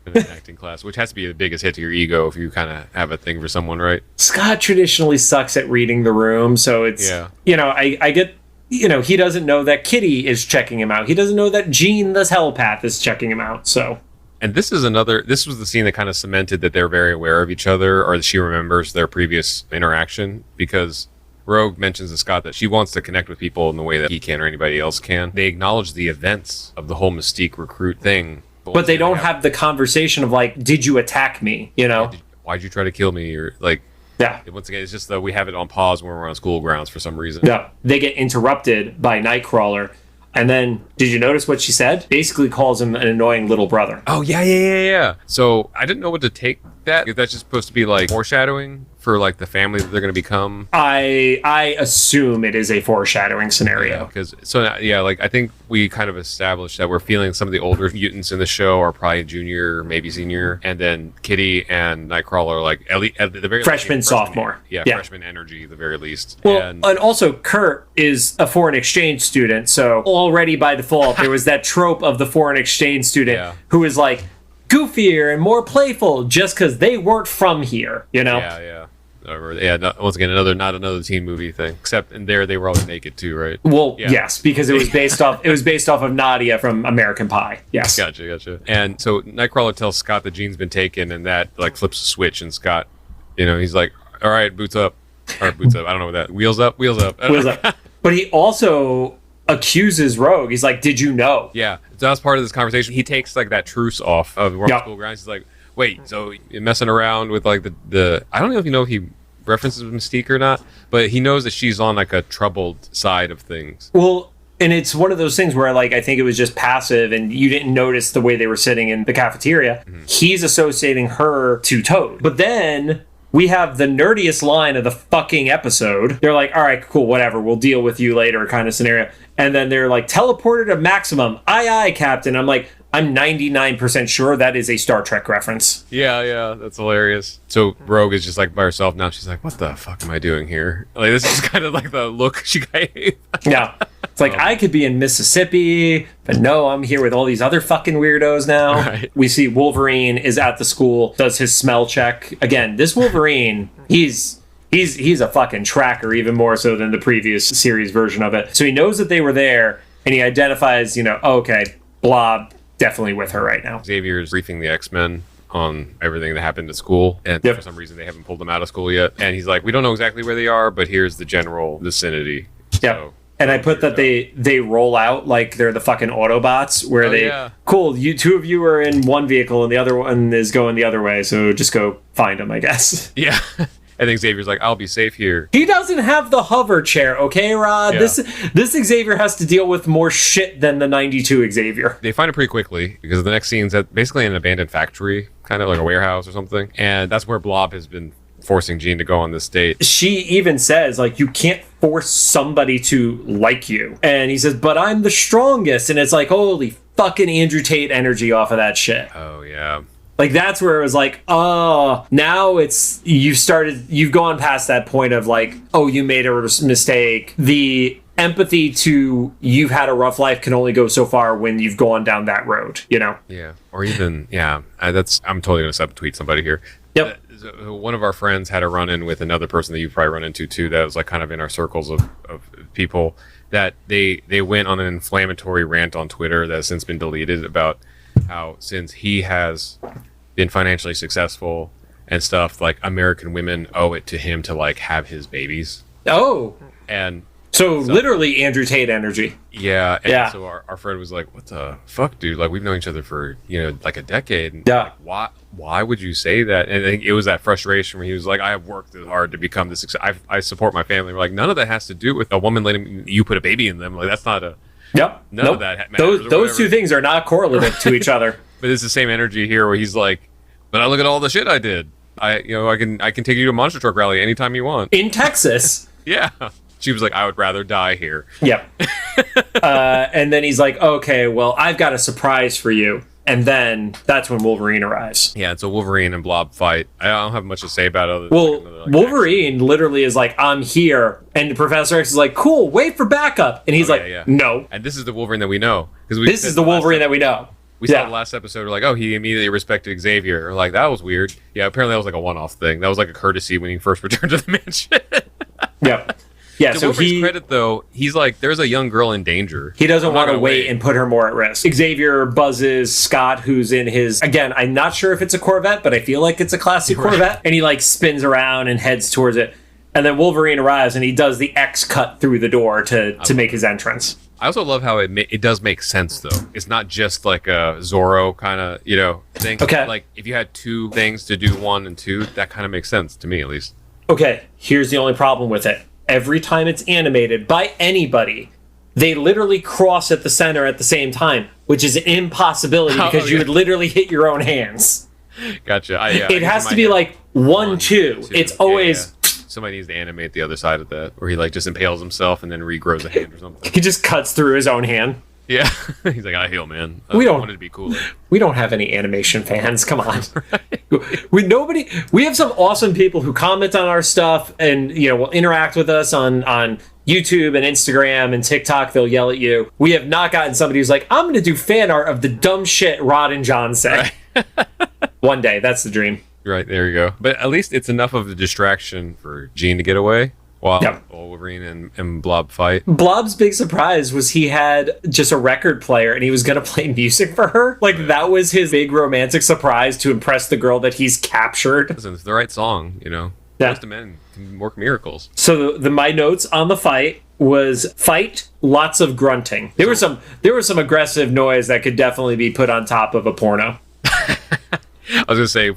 in an acting class, which has to be the biggest hit to your ego if you kind of have a thing for someone, right? Scott traditionally sucks at reading the room, so it's I get, he doesn't know that Kitty is checking him out. He doesn't know that Jean the telepath is checking him out. So, and this was the scene that kind of cemented that they're very aware of each other, or that she remembers their previous interaction, because Rogue mentions to Scott that she wants to connect with people in the way that he can or anybody else can. They acknowledge the events of the whole Mystique recruit thing. But they don't have the conversation of like, did you attack me? Why'd you try to kill me? Or like, yeah. Once again, it's just that we have it on pause when we're on school grounds for some reason. Yeah. They get interrupted by Nightcrawler. And then, did you notice what she said? Basically calls him an annoying little brother. Oh, yeah. So I didn't know what to take that. If that's just supposed to be like foreshadowing for like the family that they're going to become. I assume it is a foreshadowing scenario. Like I think we kind of established that we're feeling some of the older mutants in the show are probably junior, maybe senior, and then Kitty and Nightcrawler are like at the very freshman, sophomore. Yeah, freshman energy at the very least. Well, and also Kurt is a foreign exchange student, so already by default there was that trope of the foreign exchange student who is like goofier and more playful just because they weren't from here, Yeah. Once again, not another teen movie thing. Except in there, they were always naked too, right? Well, yes, because it was based off. It was based off of Nadia from American Pie. Yes. Gotcha. And so Nightcrawler tells Scott that Jean's been taken, and that like flips a switch, and Scott, he's like, "All right, boots up." I don't know what that. Wheels up. But he also accuses Rogue. He's like, "Did you know?" Yeah. So that's part of this conversation. He takes like that truce off of school grounds. He's like, wait, so you're messing around with like the I don't know if he references Mystique or not, but he knows that she's on like a troubled side of things. Well, and it's one of those things where like I think it was just passive and you didn't notice the way they were sitting in the cafeteria. Mm-hmm. He's associating her to Toad. But then we have the nerdiest line of the fucking episode. They're like, all right, cool, whatever, we'll deal with you later kind of scenario. And then they're like, teleported to Maximum. Aye, aye, Captain. I'm like, I'm 99% sure that is a Star Trek reference. Yeah, that's hilarious. So Rogue is just like by herself now. She's like, "What the fuck am I doing here?" Like this is kind of like the look she gave. Yeah. It's like, I could be in Mississippi, but no, I'm here with all these other fucking weirdos now. Right. We see Wolverine is at the school, does his smell check. Again, this Wolverine, he's a fucking tracker, even more so than the previous series version of it. So he knows that they were there, and he identifies, okay, Blob, definitely with her right now. Xavier's briefing the X-Men on everything that happened at school, and for some reason they haven't pulled them out of school yet. And he's like, "We don't know exactly where they are, but here's the general vicinity." Yep. And I put that they roll out like they're the fucking Autobots, where cool, two of you are in one vehicle and the other one is going the other way, so just go find them, I guess. Yeah. I think Xavier's like, "I'll be safe here." He doesn't have the hover chair, okay, Rod? Yeah. This Xavier has to deal with more shit than the 92 Xavier. They find it pretty quickly, because the next scene's at basically an abandoned factory, kind of like a warehouse or something. And that's where Blob has been forcing Jean to go on this date. She even says, like, you can't force somebody to like you. And he says, "But I'm the strongest." And it's like, holy fucking Andrew Tate energy off of that shit. Oh, yeah. Like, that's where it was like, oh, now you've gone past that point of like, oh, you made a mistake. The empathy to you've had a rough life can only go so far when you've gone down that road, Yeah. Or even, I'm totally going to subtweet somebody here. Yep. One of our friends had a run-in with another person that you've probably run into too, that was like kind of in our circles of people, that they went on an inflammatory rant on Twitter that has since been deleted about how, since he has been financially successful and stuff, like American women owe it to him to like have his babies. Oh. And so literally Andrew Tate energy. Yeah. And so our friend was like, "What the fuck, dude? Like, we've known each other for, like a decade. And yeah. Like, why would you say that?" And I think it was that frustration where he was like, "I have worked hard to become this success. I support my family." We're like, none of that has to do with a woman letting you put a baby in them. Like, that's not a... Yep. None of that matters. Those two things are not correlative to each other. But it's the same energy here where he's like, "But I look at all the shit I did. I can take you to a monster truck rally anytime you want." In Texas. Yeah. She was like, "I would rather die here." Yep. And then he's like, "Okay, well, I've got a surprise for you." And then that's when Wolverine arrives. Yeah, so Wolverine and Blob fight. I don't have much to say about it. Wolverine literally is like, "I'm here." And Professor X is like, "Cool, wait for backup." And he's "No." And this is the Wolverine that we know. This is the Wolverine that we know. We saw the last episode, we're like, oh, he immediately respected Xavier. We're like, that was weird. Yeah, apparently that was like a one-off thing. That was like a courtesy when he first returned to the mansion. Yep. Yeah, to Wolverine's credit, though, he's like, there's a young girl in danger. He doesn't want to wait and put her more at risk. Xavier buzzes Scott, who's in his... Again, I'm not sure if it's a Corvette, but I feel like it's a classic Corvette. And he, like, spins around and heads towards it. And then Wolverine arrives, and he does the X cut through the door to make his entrance. I also love how it does make sense, though. It's not just like a Zorro kind of, thing. Okay. Like, if you had two things to do 1 and 2, that kind of makes sense, to me, at least. Okay, here's the only problem with it. Every time it's animated by anybody, they literally cross at the center at the same time, which is an impossibility because you would literally hit your own hands. Gotcha. It has to be like 1, 2. It's always... Somebody needs to animate the other side of that, where he like just impales himself and then regrows a hand or something. He just cuts through his own hand. Yeah, he's like, "I heal, man. I wanted to be cooler." We don't have any animation fans. Come on, We have some awesome people who comment on our stuff and will interact with us on YouTube and Instagram and TikTok. They'll yell at you. We have not gotten somebody who's like, "I'm going to do fan art of the dumb shit Rod and John say." Right. One day, that's the dream. Right, there you go. But at least it's enough of a distraction for Jean to get away while Wolverine and Blob fight. Blob's big surprise was he had just a record player and he was going to play music for her. Like, that was his big romantic surprise to impress the girl that he's captured. Listen, it's the right song, Most of men can work miracles. So my notes on the fight was fight, lots of grunting. There was some aggressive noise that could definitely be put on top of a porno. I was going to say,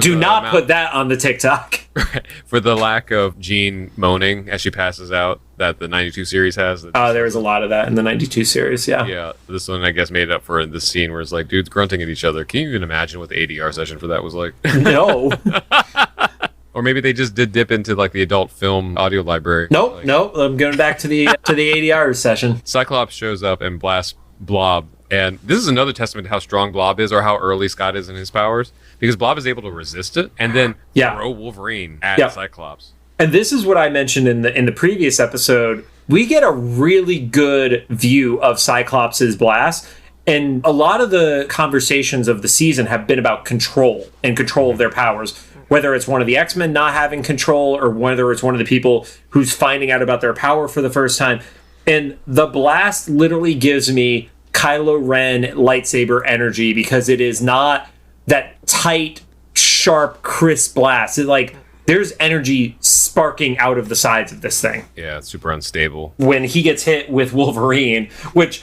do not put that on the TikTok. For the lack of Jean moaning as she passes out that the 92 series has. There was a lot of that in the 92 series, yeah. Yeah, this one, I guess, made it up for the scene where it's like dudes grunting at each other. Can you even imagine what the ADR session for that was like? No. Or maybe they just did dip into like the adult film audio library. Nope. I'm going back to the ADR session. Cyclops shows up and blasts Blob And this is another testament to how strong Blob is, or how early Scott is in his powers, because Blob is able to resist it and then throw Wolverine at Cyclops. And this is what I mentioned in the previous episode. We get a really good view of Cyclops' blast. And a lot of the conversations of the season have been about control and control of their powers. Whether it's one of the X-Men not having control, or whether it's one of the people who's finding out about their power for the first time. And the blast literally gives me Kylo Ren lightsaber energy, because it is not that tight, sharp, crisp blast. It, like, there's energy sparking out of the sides of this thing. Yeah, it's super unstable. When he gets hit with Wolverine, which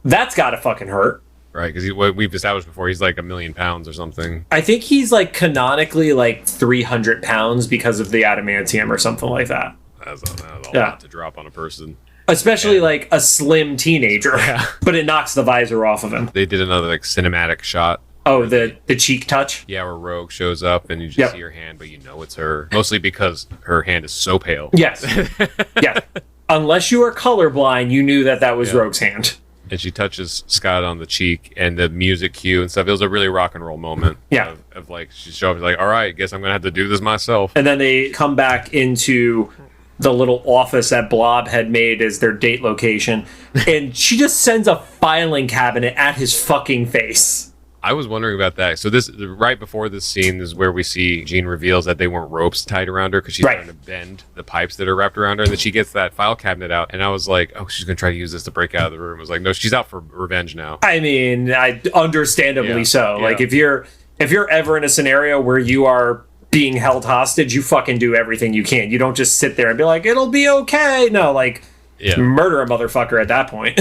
that's gotta fucking hurt. Right, because what we've established before, he's like 1,000,000 pounds or something. I think he's like canonically like 300 pounds because of the adamantium or something like that. That's a lot to drop on a person. Especially like a slim teenager, but it knocks the visor off of him. They did another like cinematic shot. Oh, the cheek touch? Yeah, where Rogue shows up and you just see her hand, but you know it's her. Mostly because her hand is so pale. Yes. Yeah. Unless you are colorblind, you knew that was Rogue's hand. And she touches Scott on the cheek, and the music cue and stuff. It was a really rock and roll moment. Yeah. Of like, she showed up like, all right, guess I'm going to have to do this myself. And then they come back into the little office that Blob had made as their date location. And she just sends a filing cabinet at his fucking face. I was wondering about that. So this, right before this scene, is where we see Jean reveals that they weren't ropes tied around her, because she's trying to bend the pipes that are wrapped around her, and then she gets that file cabinet out, and I was like, oh, she's gonna try to use this to break out of the room. I was like, no, she's out for revenge now. I mean, understandably so. Yeah. Like, if you're ever in a scenario where you are being held hostage, you fucking do everything you can. You don't just sit there and be like, it'll be okay. No, like, murder a motherfucker at that point.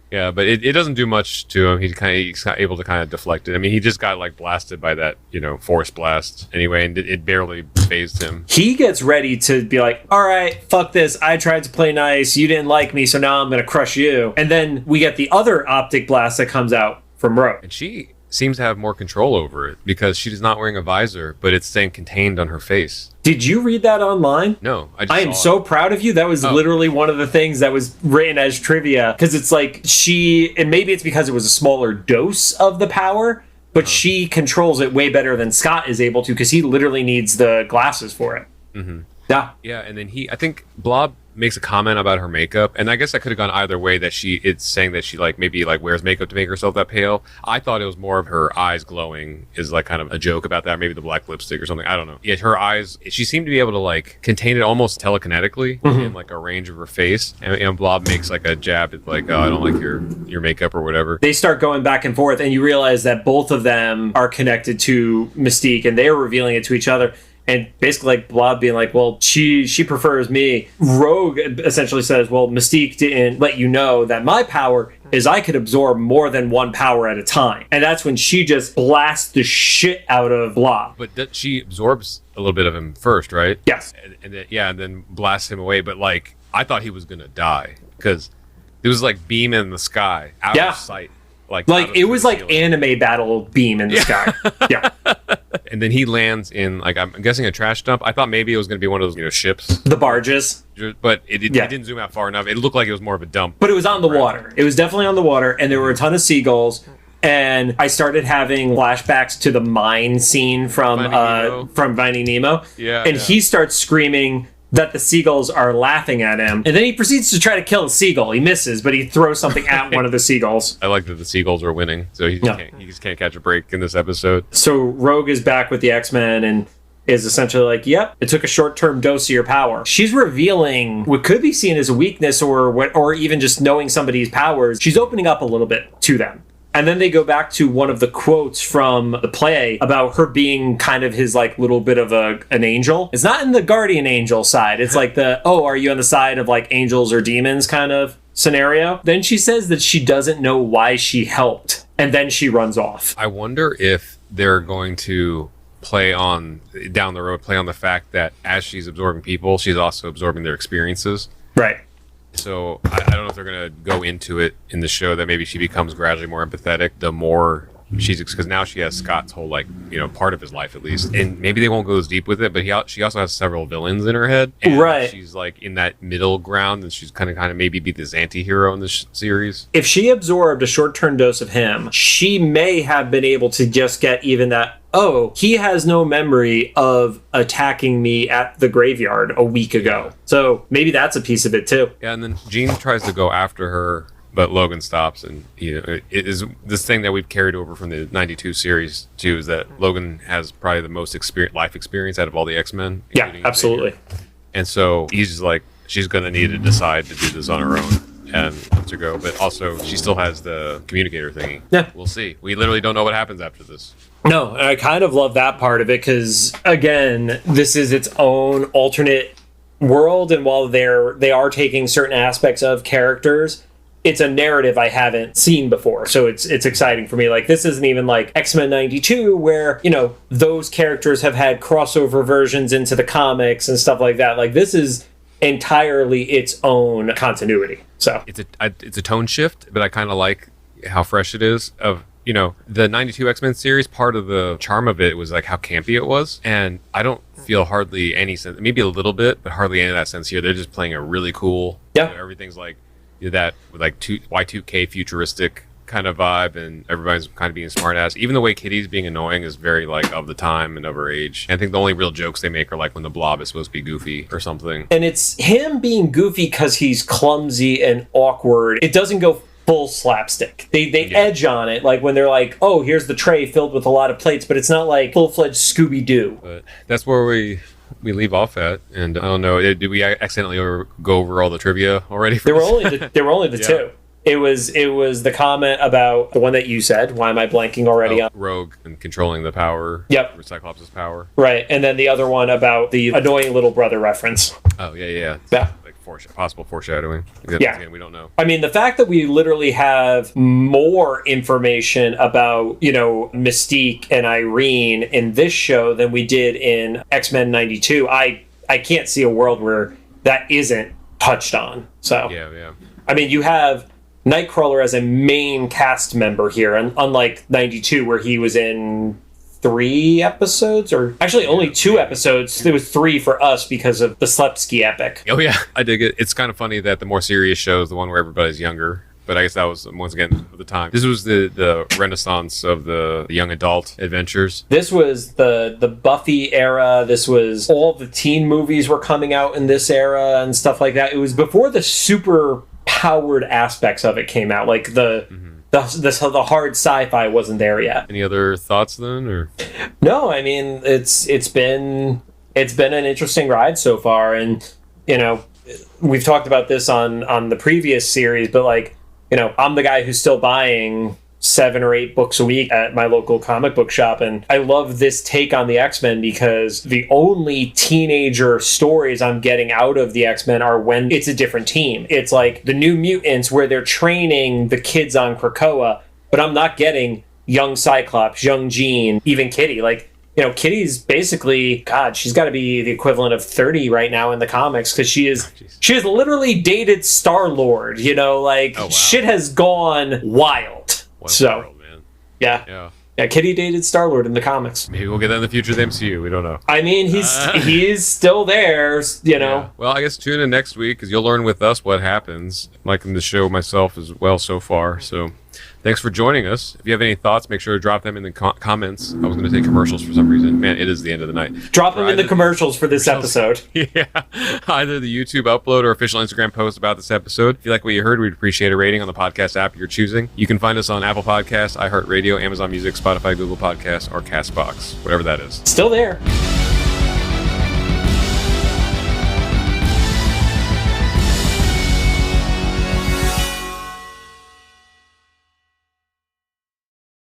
Yeah, but it doesn't do much to him. He's able to kind of deflect it. I mean, he just got like blasted by that, force blast anyway, and it barely phased him. He gets ready to be like, all right, fuck this. I tried to play nice. You didn't like me, so now I'm going to crush you. And then we get the other optic blast that comes out from Rogue. And she seems to have more control over it, because she is not wearing a visor, but it's staying contained on her face. Did you read that online? No, I am so proud of you. That was literally one of the things that was written as trivia, because it's like and maybe it's because it was a smaller dose of the power, but she controls it way better than Scott is able to, because he literally needs the glasses for it. Mm-hmm. Yeah, and then I think Blob makes a comment about her makeup, and I guess that could have gone either way. That it's saying that she maybe wears makeup to make herself that pale. I thought it was more of her eyes glowing is like kind of a joke about that. Maybe the black lipstick or something. I don't know. Yeah, her eyes. She seemed to be able to contain it almost telekinetically in a range of her face. And Blob makes a jab at oh, I don't like your makeup or whatever. They start going back and forth, and you realize that both of them are connected to Mystique, and they are revealing it to each other. And basically, Blob being like, well, she prefers me. Rogue essentially says, well, Mystique didn't let you know that my power is I could absorb more than one power at a time. And that's when she just blasts the shit out of Blob. But she absorbs a little bit of him first, right? Yes. And then blasts him away. But I thought he was going to die, because it was beam in the sky out of sight. It was like anime battle beam in the sky. Yeah. And then he lands in I'm guessing a trash dump. I thought maybe it was going to be one of those ships, the barges, but it didn't zoom out far enough. It looked like it was more of a dump, but it was on the water. It was definitely on the water, and there were a ton of seagulls. And I started having flashbacks to the mine scene from Finding Nemo. Yeah, and he starts screaming that the seagulls are laughing at him, and then he proceeds to try to kill a seagull. He misses, but he throws something at one of the seagulls. I like that the seagulls are winning, so he just can't catch a break in this episode. So Rogue is back with the X-Men and is essentially like, yep, it took a short-term dose of your power. She's revealing what could be seen as a weakness, or even just knowing somebody's powers. She's opening up a little bit to them. And then they go back to one of the quotes from the play about her being kind of his little bit of an angel. It's not in the guardian angel side. It's are you on the side of angels or demons kind of scenario? Then she says that she doesn't know why she helped. And then she runs off. I wonder if they're going to play on the fact that as she's absorbing people, she's also absorbing their experiences. Right. So I don't know if they're going to go into it in the show that maybe she becomes gradually more empathetic the more she's because now she has Scott's whole like part of his life at least, and maybe they won't go as deep with it, but she also has several villains in her head, and right? She's like in that middle ground, and she's kind of maybe be this anti-hero in this series. If she absorbed a short-term dose of him, she may have been able to just get even that. Oh, he has no memory of attacking me at the graveyard a week ago. So maybe that's a piece of it too. Yeah, and then Jean tries to go after her, but Logan stops, and it is this thing that we've carried over from the '92 series too, is that Logan has probably the most life experience out of all the X-Men. Yeah, absolutely. And so he's just like, she's going to need to decide to do this on her own and to go, but also she still has the communicator thingy. Yeah, we'll see. We literally don't know what happens after this. No, I kind of love that part of it because, again, this is its own alternate world, and while they are taking certain aspects of characters, it's a narrative I haven't seen before, so it's exciting for me. Like, this isn't even like X-Men 92, where, those characters have had crossover versions into the comics and stuff like that. Like, this is entirely its own continuity. So it's a tone shift, but I kind of like how fresh it is of the 92 X-Men series. Part of the charm of it was like how campy it was, and I don't feel hardly any sense, maybe a little bit, but hardly any of that sense here. They're just playing a really cool, everything's like that with like Y2K futuristic kind of vibe, and everybody's kind of being smart ass. Even the way Kitty's being annoying is very like of the time and of her age. And I think the only real jokes they make are like when the Blob is supposed to be goofy or something. And it's him being goofy because he's clumsy and awkward. It doesn't go full slapstick. They edge on it, like when they're like, oh, here's the tray filled with a lot of plates, but it's not like full-fledged Scooby-Doo. But that's where we leave off at, and I don't know, did we accidentally go over all the trivia already? There were only the two. It was the comment about the one that you said. Why am I blanking already on? Rogue and controlling the power. Yep. Cyclops' power. Right, and then the other one about the annoying little brother reference. Oh, yeah. Yeah. Like possible foreshadowing. Yeah. Again, we don't know. I mean, the fact that we literally have more information about, Mystique and Irene in this show than we did in X-Men 92, I can't see a world where that isn't touched on. So, yeah. I mean, you have Nightcrawler as a main cast member here, and unlike 92 where he was in 3 episodes, or actually only 2 episodes. There was 3 for us because of the Slepsky epic. Oh yeah, I dig it. It's kind of funny that the more serious show is the one where everybody's younger, but I guess that was once again the time. This was the renaissance of the young adult adventures. This was the Buffy era. This was all the teen movies were coming out in this era and stuff like that. It was before the super powered aspects of it came out, like the hard sci-fi wasn't there yet. Any other thoughts then, or? No, I mean it's been an interesting ride so far, and we've talked about this on the previous series, but like I'm the guy who's still buying 7 or 8 books a week at my local comic book shop, and I love this take on the X-Men because the only teenager stories I'm getting out of the X-Men are when it's a different team. It's like the New Mutants where they're training the kids on Krakoa, but I'm not getting young Cyclops, young Jean, even Kitty. Like, Kitty's basically, God, she's got to be the equivalent of 30 right now in the comics because she has literally dated Star-Lord, oh, wow. Shit has gone wild. World, man. Yeah, Kitty dated Star-Lord in the comics. Maybe we'll get that in the future of the MCU. We don't know. I mean, he's still there, Yeah. Well, I guess tune in next week because you'll learn with us what happens. I'm liking the show myself as well so far. So thanks for joining us. If you have any thoughts, make sure to drop them in the comments. I was going to take commercials for some reason. Man, it is the end of the night. Drop them in the commercials for this episode. Yeah. Either the YouTube upload or official Instagram post about this episode. If you like what you heard, we'd appreciate a rating on the podcast app you're choosing. You can find us on Apple Podcasts, iHeartRadio, Amazon Music, Spotify, Google Podcasts, or CastBox, whatever that is. Still there.